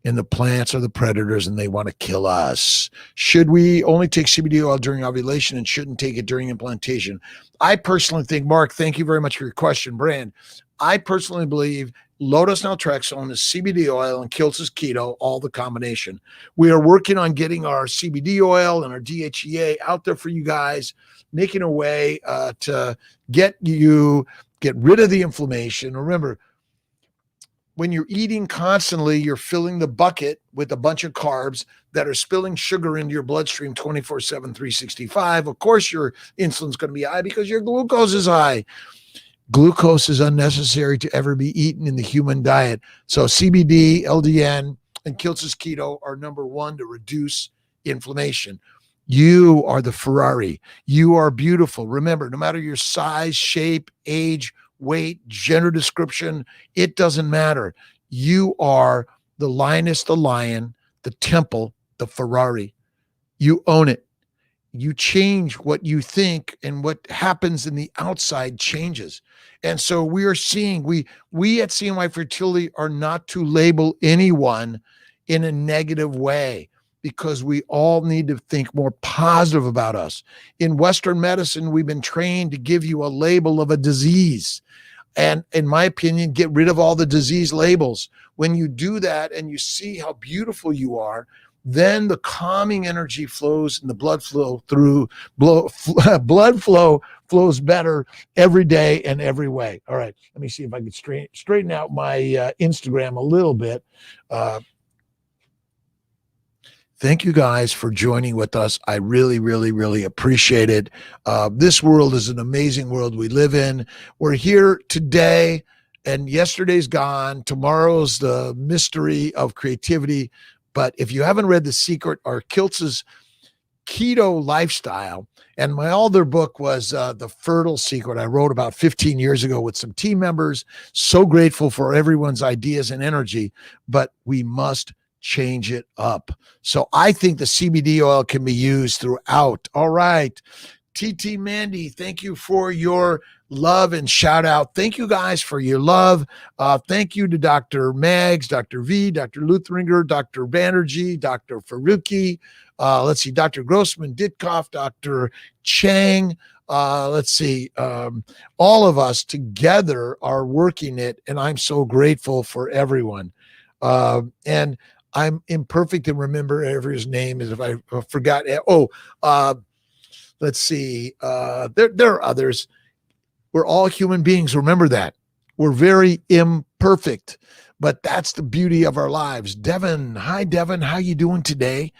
And the plants are the predators and they want to kill us. Should we only take CBD oil during ovulation and shouldn't take it during implantation? I personally think, Mark, thank you very much for your question, Brand. I personally believe low-dose naltrexone is CBD oil and Kiltz is keto, all the combination. We are working on getting our CBD oil and our DHEA out there for you guys, making a way to get rid of the inflammation. Remember, when you're eating constantly, you're filling the bucket with a bunch of carbs that are spilling sugar into your bloodstream 24/7, 365. Of course, your insulin's going to be high because your glucose is high. Glucose is unnecessary to ever be eaten in the human diet. So CBD, LDN, and Kiltz's keto are number one to reduce inflammation. You are the Ferrari. You are beautiful. Remember, no matter your size, shape, age, weight, gender description, it doesn't matter. You are the lioness, the lion, the temple, the Ferrari. You own it. You change what you think, and what happens in the outside changes. And so we are seeing, we at CNY Fertility are not to label anyone in a negative way, because we all need to think more positive about us. In Western medicine, we've been trained to give you a label of a disease. And in my opinion, get rid of all the disease labels. When you do that and you see how beautiful you are, then the calming energy flows and the blood flow flows better every day and every way. All right, let me see if I can straighten out my Instagram a little bit. Thank you guys for joining with us. I really, really, really appreciate it. This world is an amazing world we live in. We're here today, and yesterday's gone. Tomorrow's the mystery of creativity. But if you haven't read The Secret or Kiltz's keto lifestyle, and my other book was The Fertile Secret, I wrote about 15 years ago with some team members. So grateful for everyone's ideas and energy, but we must change it up. So I think the CBD oil can be used throughout. All right. TT Mandy, thank you for your love and shout out. Thank you guys for your love. Thank you to Dr. Mags, Dr. V, Dr. Luthringer, Dr. Banerjee, Dr. Faruqi. Let's see, Dr. Grossman, Ditkoff, Dr. Chang. Let's see, all of us together are working it, and I'm so grateful for everyone. And I'm imperfect to remember everyone's name, as if I forgot. Let's see. There are others. We're all human beings. Remember that. We're very imperfect. but that's the beauty of our lives. Devin, hi, Devin. How you doing today?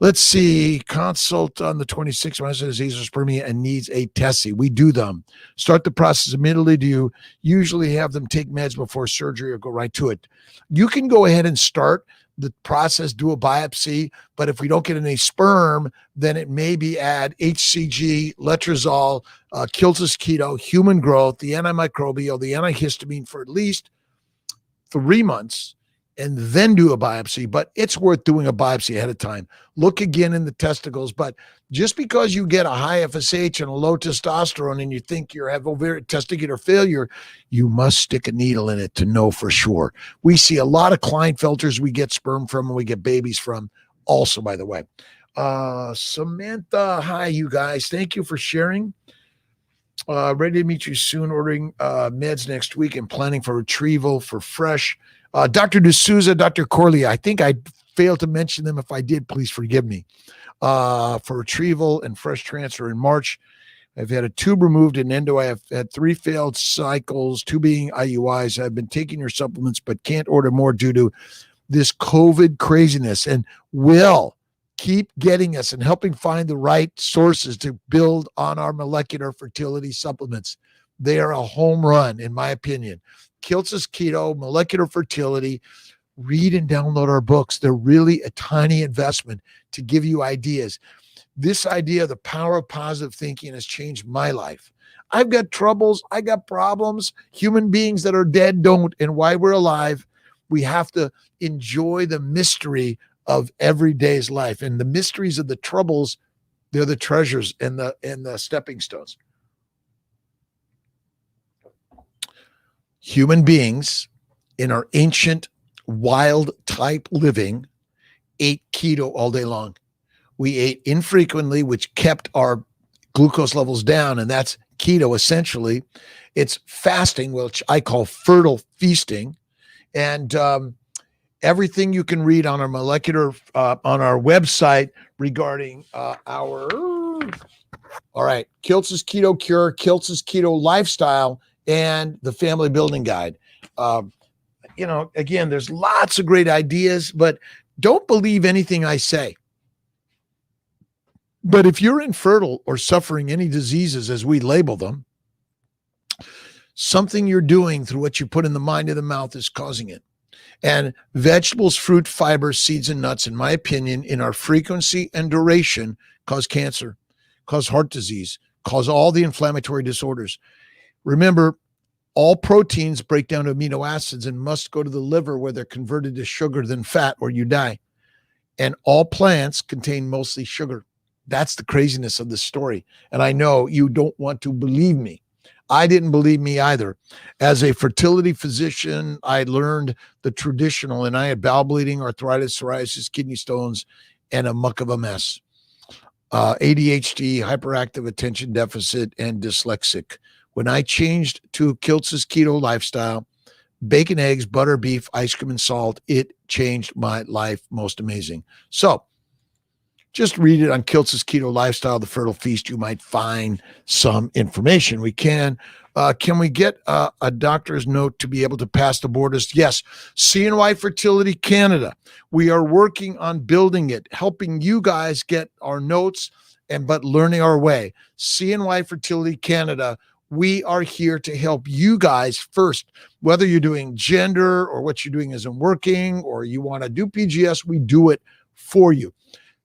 Let's see. Consult on the 26th. My husband has azoospermia and needs a TESI. We do them. Start the process immediately. Do you usually have them take meds before surgery or go right to it? You can go ahead and start the process, do a biopsy, but if we don't get any sperm, then it may be add HCG, letrozole, Kiltz keto, human growth, the antimicrobial, the antihistamine for at least 3 months, and then do a biopsy. But it's worth doing a biopsy ahead of time. Look again in the testicles. But just because you get a high FSH and a low testosterone and you think you have ovarian testicular failure, you must stick a needle in it to know for sure. We see a lot of Klinefelters we get sperm from and we get babies from also, by the way. Samantha, hi, you guys. Thank you for sharing. Ready to meet you soon, ordering meds next week and planning for retrieval for fresh. Dr. D'Souza, Dr. Corley, I think I failed to mention them. If I did, please forgive me. For retrieval and fresh transfer in March. I've had a tube removed in endo. I have had 3 failed cycles, 2 being IUIs. I've been taking your supplements, but can't order more due to this COVID craziness. And will keep getting us and helping find the right sources to build on our molecular fertility supplements. They are a home run, in my opinion. Kiltz Keto, Molecular Fertility. Read and download our books. They're really a tiny investment to give you ideas. This idea of the power of positive thinking has changed my life. I've got troubles. I got problems. Human beings that are dead don't. And why we're alive, we have to enjoy the mystery of everyday's life. And the mysteries of the troubles, they're the treasures and the stepping stones. Human beings in our ancient wild type living ate keto all day long. We ate infrequently, which kept our glucose levels down, and that's keto essentially. It's fasting, which I call fertile feasting. And everything you can read on our molecular, on our website regarding Kiltz Keto Cure, Kiltz Keto Lifestyle, and the Family Building Guide. Again, there's lots of great ideas, but don't believe anything I say. But if you're infertile or suffering any diseases, as we label them, something you're doing through what you put in the mind and the mouth is causing it. And vegetables, fruit, fiber, seeds, and nuts, in my opinion, in our frequency and duration, cause cancer, cause heart disease, cause all the inflammatory disorders. Remember, all proteins break down to amino acids and must go to the liver where they're converted to sugar, then fat, or you die. And all plants contain mostly sugar. That's the craziness of the story. And I know you don't want to believe me. I didn't believe me either. As a fertility physician, I learned the traditional, and I had bowel bleeding, arthritis, psoriasis, kidney stones, and a muck of a mess. ADHD, hyperactive attention deficit, and dyslexic. When I changed to Kiltz Keto Lifestyle, bacon, eggs, butter, beef, ice cream, and salt, it changed my life. Most amazing. So just read it on Kiltz Keto Lifestyle, The Fertile Feast. You might find some information. Can we get a doctor's note to be able to pass the borders? Yes. CNY Fertility Canada. We are working on building it, helping you guys get our notes but learning our way. CNY Fertility Canada. We are here to help you guys first, whether you're doing gender or what you're doing isn't working or you want to do PGS, we do it for you.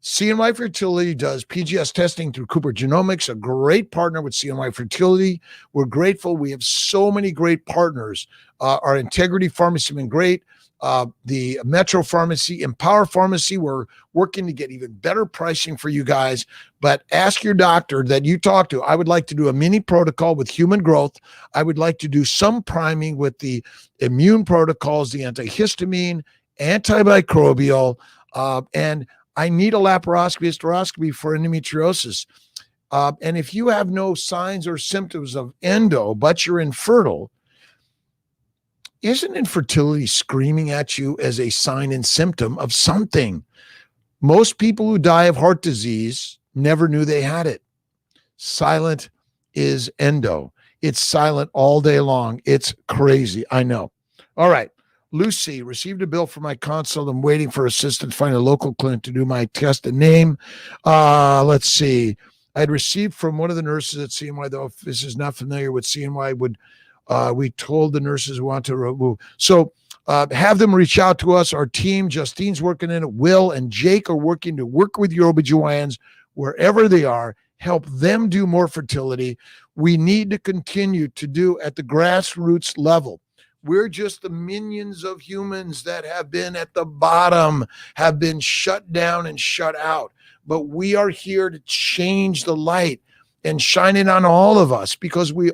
CNY Fertility does PGS testing through Cooper Genomics, a great partner with CNY Fertility. We're grateful. We have so many great partners. Our Integrity Pharmacy has been great. The Metro Pharmacy, Empower Pharmacy, we're working to get even better pricing for you guys. But ask your doctor that you talk to. I would like to do a mini protocol with human growth. I would like to do some priming with the immune protocols, the antihistamine, antimicrobial, and I need a laparoscopy, hysteroscopy for endometriosis. And if you have no signs or symptoms of endo, but you're infertile, isn't infertility screaming at you as a sign and symptom of something? Most people who die of heart disease never knew they had it. Silent is endo. It's silent all day long. It's crazy. I know. All right. Lucy, received a bill for my consult. I'm waiting for assistance to find a local clinic to do my test and name. Let's see. I had received from one of the nurses at CNY, though, if this is not familiar with CNY, we told the nurses we want to remove. So have them reach out to us. Our team, Justine's working in it. Will and Jake are working to work with your OBGYNs wherever they are, help them do more fertility. We need to continue to do at the grassroots level. We're just the minions of humans that have been at the bottom, have been shut down and shut out. But we are here to change the light and shine it on all of us, because we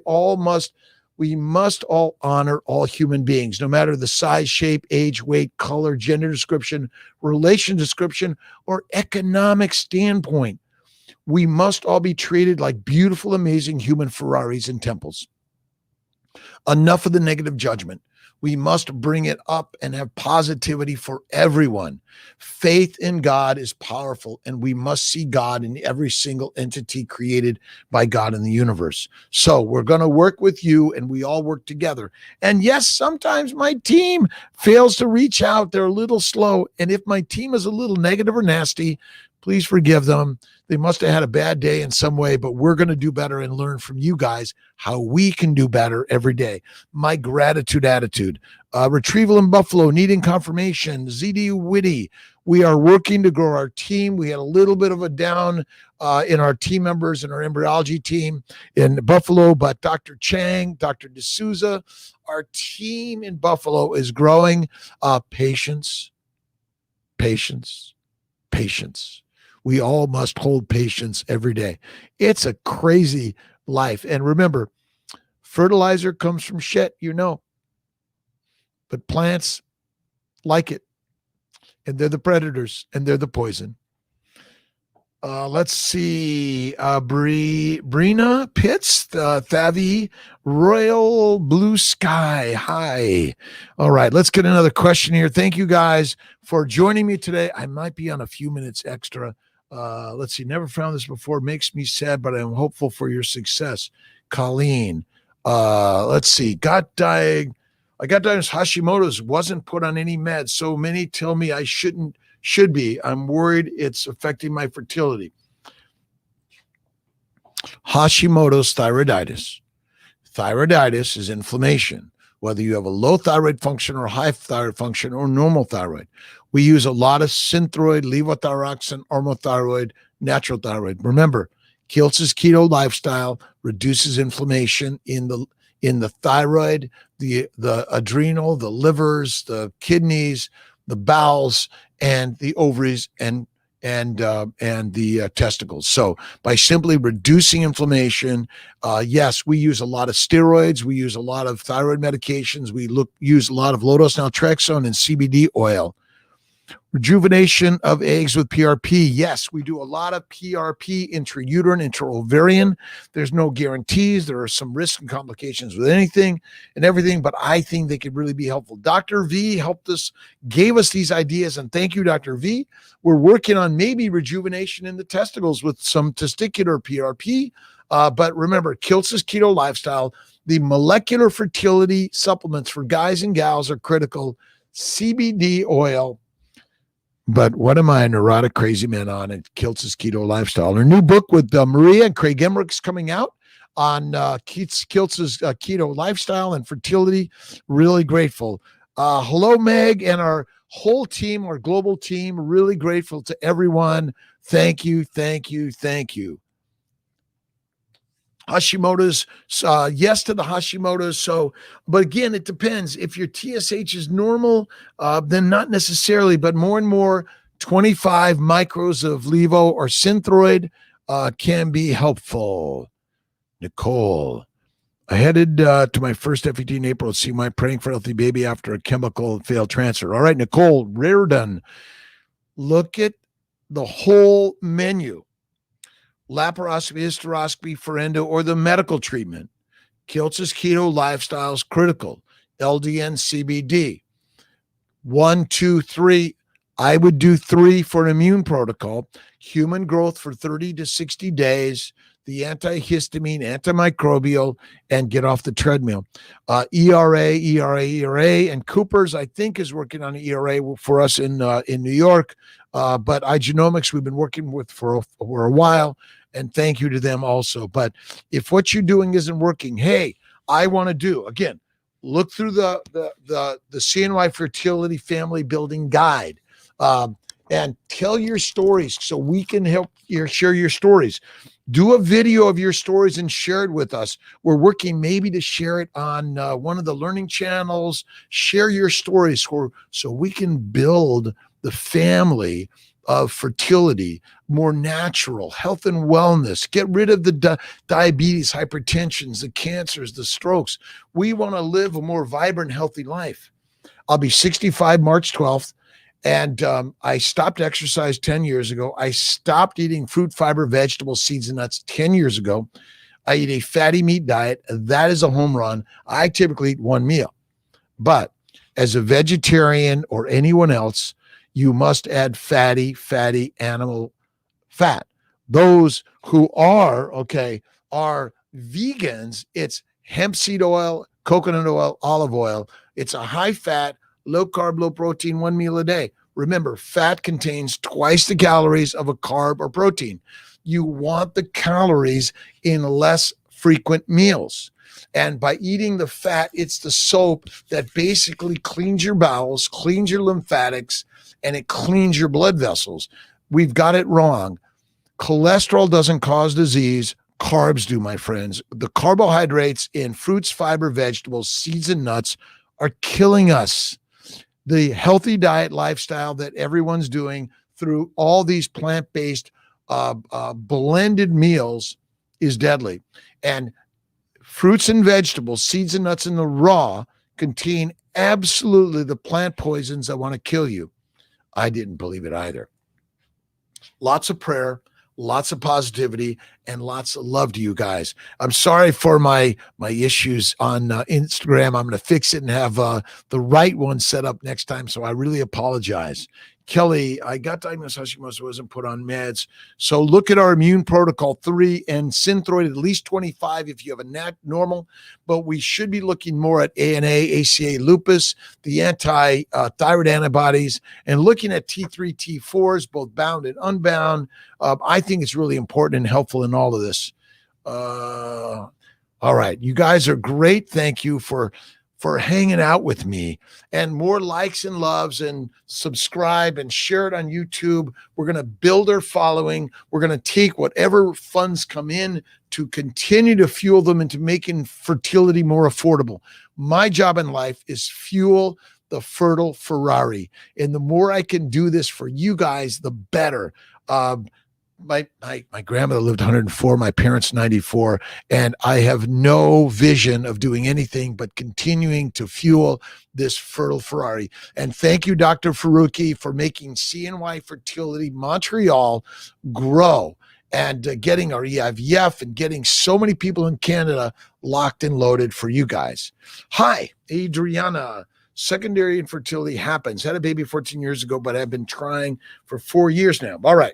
must all honor all human beings, no matter the size, shape, age, weight, color, gender description, relation description, or economic standpoint. We must all be treated like beautiful, amazing human Ferraris and temples. Enough of the negative judgment. We must bring it up and have positivity for everyone. Faith in God is powerful, and we must see God in every single entity created by God in the universe. So we're going to work with you, and we all work together. And yes, sometimes my team fails to reach out. They're a little slow. And if my team is a little negative or nasty, please forgive them. They must have had a bad day in some way, but we're going to do better and learn from you guys how we can do better every day. My gratitude attitude. Retrieval in Buffalo, needing confirmation. ZD Witty. We are working to grow our team. We had a little bit of a down in our team members and our embryology team in Buffalo, but Dr. Chang, Dr. D'Souza, our team in Buffalo is growing. Patience. We all must hold patience every day. It's a crazy life. And remember, fertilizer comes from shit, but plants like it. And they're the predators, and they're the poison. Let's see. Brina Pitts, Thavi, Royal Blue Sky. Hi. All right, let's get another question here. Thank you guys for joining me today. I might be on a few minutes extra. Let's see. Never found this before. Makes me sad, but I'm hopeful for your success. Colleen. Let's see. I got diagnosed Hashimoto's, wasn't put on any meds. So many tell me I should be. I'm worried it's affecting my fertility. Hashimoto's thyroiditis. Thyroiditis is inflammation, whether you have a low thyroid function or high thyroid function or normal thyroid. We use a lot of Synthroid, levothyroxine, ormothyroid, natural thyroid. Remember, Kiltz's keto lifestyle reduces inflammation in the thyroid, the adrenal, the livers, the kidneys, the bowels, and the ovaries, and the testicles. So by simply reducing inflammation, yes, we use a lot of steroids. We use a lot of thyroid medications. We use a lot of low-dose naltrexone and CBD oil. Rejuvenation of eggs with PRP. Yes, we do a lot of PRP, intrauterine, intraovarian. There's no guarantees. There are some risks and complications with anything and everything, but I think they could really be helpful. Dr. V helped us, gave us these ideas, and thank you, Dr. V. We're working on maybe rejuvenation in the testicles with some testicular PRP. But remember, Kiltz's keto lifestyle, the molecular fertility supplements for guys and gals are critical. CBD oil. But what am I, a neurotic crazy man on at Kiltz's keto lifestyle? Her new book with Maria and Craig Emmerich's coming out on Kiltz's keto lifestyle and fertility. Really grateful. Hello, Meg, and our whole team, our global team. Really grateful to everyone. Thank you. Hashimoto's, yes to the Hashimoto's. So, but again, it depends. If your TSH is normal, then not necessarily, but more and more 25 micros of Levo or Synthroid can be helpful. Nicole, I headed to my first FET in April to see my praying for healthy baby after a chemical failed transfer. All right, Nicole, Reardon, look at the whole menu. Laparoscopy, hysteroscopy, ferendo, or the medical treatment. Kiltz's keto lifestyle is critical. LDN, CBD. 1, 2, 3. I would do 3 for an immune protocol. Human growth for 30 to 60 days. the antihistamine, antimicrobial, and get off the treadmill. ERA, and Cooper's, I think, is working on an ERA for us in New York. But iGenomics, we've been working with for a while, and thank you to them also. But if what you're doing isn't working, hey, I want to do, again, look through the CNY Fertility Family Building Guide, and tell your stories so we can help you share your stories. Do a video of your stories and share it with us. We're working maybe to share it on one of the learning channels. Share your stories so we can build the family of fertility, more natural, health and wellness, get rid of the diabetes, hypertensions, the cancers, the strokes. We want to live a more vibrant, healthy life. I'll be 65 March 12th. And I stopped exercise 10 years ago. I stopped eating fruit, fiber, vegetables, seeds, and nuts 10 years ago. I eat a fatty meat diet. That is a home run. I typically eat one meal. But as a vegetarian or anyone else, you must add fatty animal fat. Those who are vegans, it's hemp seed oil, coconut oil, olive oil. It's a high fat, low carb, low protein, one meal a day. Remember, fat contains twice the calories of a carb or protein. You want the calories in less frequent meals. And by eating the fat, it's the soap that basically cleans your bowels, cleans your lymphatics, and it cleans your blood vessels. We've got it wrong. Cholesterol doesn't cause disease. Carbs do, my friends. The carbohydrates in fruits, fiber, vegetables, seeds, and nuts are killing us. The healthy diet lifestyle that everyone's doing through all these plant-based blended meals is deadly. And fruits and vegetables, seeds and nuts in the raw contain absolutely the plant poisons that want to kill you. I didn't believe it either. Lots of prayer, lots of positivity, and lots of love to you guys. I'm sorry for my issues on Instagram. I'm going to fix it and have the right one set up next time. So I really apologize. Kelly, I got diagnosed Hashimoto's, wasn't put on meds. So look at our immune protocol 3 and Synthroid at least 25 if you have a normal, but we should be looking more at ANA, ACA, lupus, the anti-thyroid antibodies, and looking at T3, T4s, both bound and unbound. I think it's really important and helpful in all of this. All right. You guys are great. Thank you for hanging out with me, and more likes and loves, and subscribe and share it on YouTube. We're going to build our following. We're going to take whatever funds come in to continue to fuel them into making fertility more affordable. My job in life is fuel the fertile Ferrari. And the more I can do this for you guys, the better. My grandmother lived 104, my parents 94, and I have no vision of doing anything but continuing to fuel this fertile Ferrari. And thank you, Dr. Faruqi, for making CNY Fertility Montreal grow and getting our EIVF and getting so many people in Canada locked and loaded for you guys. Hi, Adriana. Secondary infertility happens. Had a baby 14 years ago, but I've been trying for 4 years now. All right.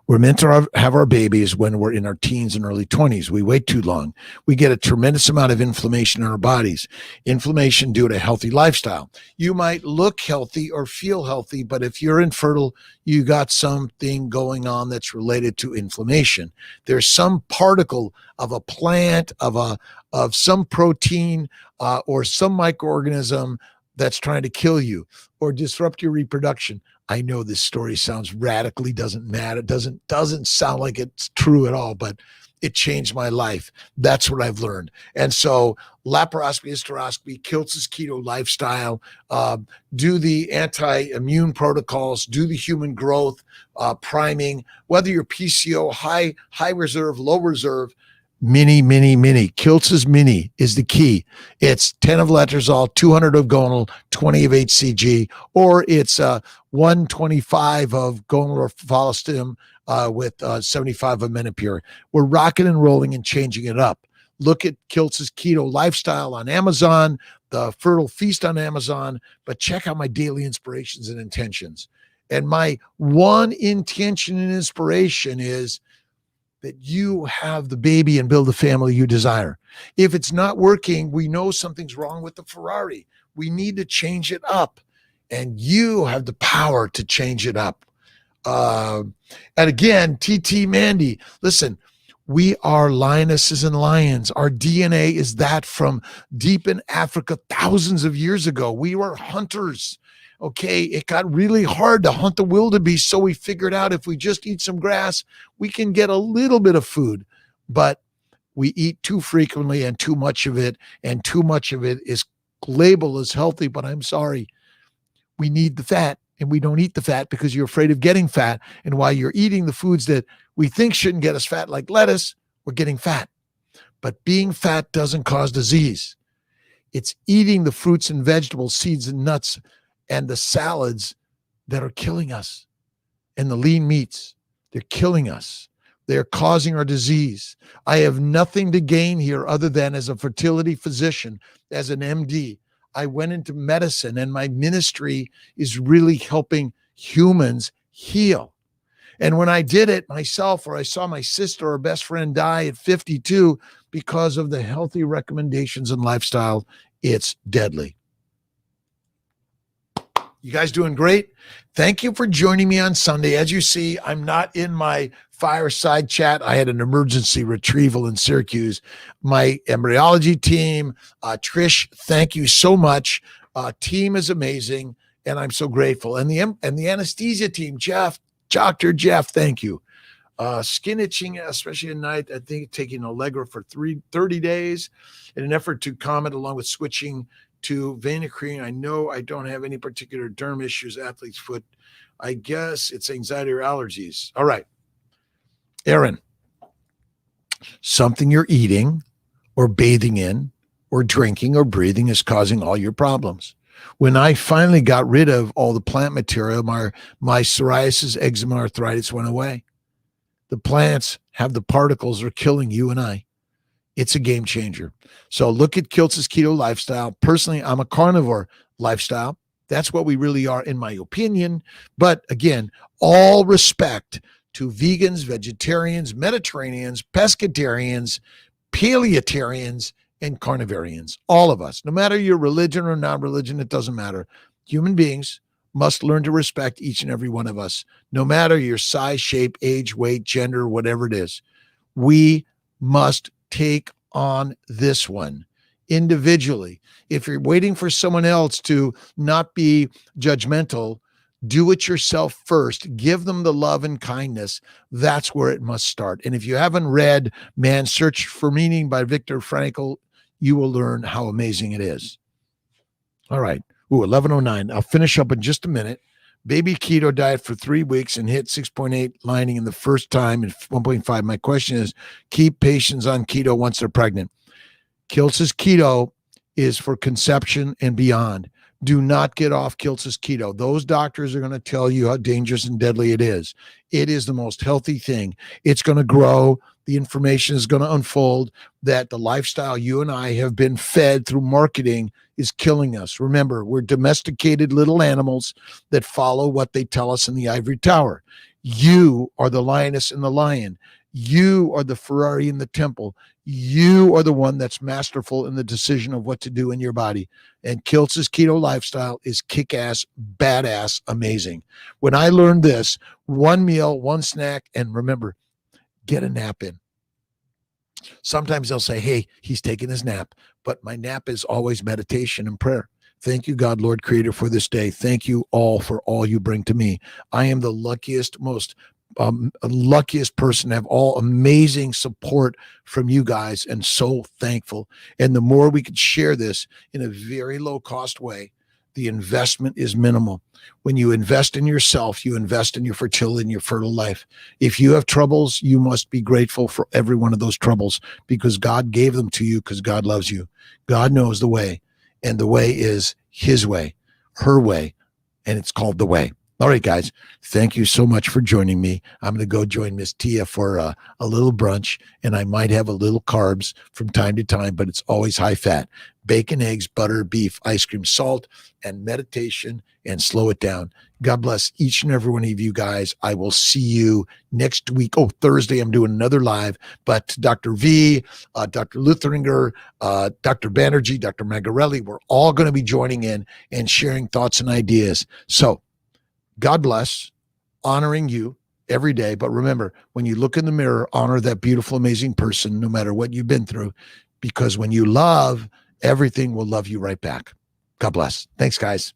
We're meant to have our babies when we're in our teens and early 20s. We wait too long. We get a tremendous amount of inflammation in our bodies. Inflammation due to a healthy lifestyle. You might look healthy or feel healthy, but if you're infertile, you got something going on that's related to inflammation. There's some particle of a plant, of some protein, or some microorganism that's trying to kill you or disrupt your reproduction. I know this story sounds radically doesn't matter. Doesn't sound like it's true at all, but it changed my life. That's what I've learned. And so laparoscopy, hysteroscopy, Kiltz's keto lifestyle, do the anti-immune protocols, do the human growth, priming, whether you're PCO, high reserve, low reserve, mini. Kiltz's mini is the key. It's 10 of letrozole, 200 of gonal, 20 of HCG, or it's 125 of gonal or follistim with 75 of menopur. We're rocking and rolling and changing it up. Look at Kiltz's keto lifestyle on Amazon, the Fertile Feast on Amazon, but check out my daily inspirations and intentions. And my one intention and inspiration is that you have the baby and build the family you desire. If it's not working, we know something's wrong with the Ferrari. We need to change it up, and you have the power to change it up. And again, TT Mandy, listen, we are lionesses and lions. Our DNA is that from deep in Africa thousands of years ago. We were hunters. Okay, it got really hard to hunt the wildebeest, so we figured out if we just eat some grass, we can get a little bit of food. But we eat too frequently and too much of it, and too much of it is labeled as healthy, but I'm sorry. We need the fat, and we don't eat the fat because you're afraid of getting fat. And while you're eating the foods that we think shouldn't get us fat, like lettuce, we're getting fat. But being fat doesn't cause disease. It's eating the fruits and vegetables, seeds and nuts, and the salads that are killing us, and the lean meats, they're killing us. They're causing our disease. I have nothing to gain here other than as a fertility physician, as an MD. I went into medicine, and my ministry is really helping humans heal. And when I did it myself, or I saw my sister or best friend die at 52 because of the healthy recommendations and lifestyle, it's deadly. You guys doing great? Thank you for joining me on Sunday. As you see, I'm not in my fireside chat. I had an emergency retrieval in Syracuse. My embryology team, Trish, thank you so much. Team is amazing, and I'm so grateful. And the anesthesia team, Dr. Jeff, thank you. Skin itching, especially at night. I think taking Allegra for 30 days in an effort to calm it, along with switching to Vanicream. I know I don't have any particular derm issues, athlete's foot. I guess it's anxiety or allergies. All right. Aaron, something you're eating or bathing in or drinking or breathing is causing all your problems. When I finally got rid of all the plant material, my psoriasis, eczema, arthritis went away. The plants have the particles are killing you and I. It's a game changer. So look at Kiltz's keto lifestyle. Personally, I'm a carnivore lifestyle. That's what we really are, in my opinion. But again, all respect to vegans, vegetarians, Mediterraneans, pescatarians, paleotarians, and carnivarians. All of us, no matter your religion or non-religion, it doesn't matter. Human beings must learn to respect each and every one of us, no matter your size, shape, age, weight, gender, whatever it is. We must take on this one individually. If you're waiting for someone else to not be judgmental, do it yourself first. Give them the love and kindness. That's where it must start. And if you haven't read Man's Search for Meaning by Viktor Frankl, you will learn how amazing it is. All right. 11:09. I'll finish up in just a minute. Baby keto diet for 3 weeks and hit 6.8 lining in the first time and 1.5. My question is, keep patients on keto once they're pregnant. Kiltz's keto is for conception and beyond. Do not get off Kiltz's keto. Those doctors are going to tell you how dangerous and deadly it is. It is the most healthy thing. It's going to grow. The information is going to unfold that the lifestyle you and I have been fed through marketing is killing us. Remember, we're domesticated little animals that follow what they tell us in the ivory tower. You are the lioness and the lion. You are the Ferrari in the temple. You are the one that's masterful in the decision of what to do in your body. And Kiltz's keto lifestyle is kick-ass, badass, amazing. When I learned this, one meal, one snack, and remember, get a nap in. Sometimes they'll say, hey, he's taking his nap, but my nap is always meditation and prayer. Thank you, God, Lord, Creator, for this day. Thank you all for all you bring to me. I am the luckiest, most luckiest person to have all amazing support from you guys, and so thankful. And the more we could share this in a very low cost way, the investment is minimal. When you invest in yourself, you invest in your fertility and your fertile life. If you have troubles, you must be grateful for every one of those troubles, because God gave them to you, because God loves you. God knows the way, and the way is his way, her way, and it's called the way. All right, guys. Thank you so much for joining me. I'm going to go join Miss Tia for a little brunch, and I might have a little carbs from time to time, but it's always high fat. Bacon, eggs, butter, beef, ice cream, salt, and meditation, and slow it down. God bless each and every one of you guys. I will see you next week. Oh, Thursday, I'm doing another live, but Dr. V, Dr. Lutheringer, Dr. Banerjee, Dr. Magarelli, we're all going to be joining in and sharing thoughts and ideas. So, God bless, honoring you every day. But remember, when you look in the mirror, honor that beautiful, amazing person, no matter what you've been through, because when you love, everything will love you right back. God bless. Thanks, guys.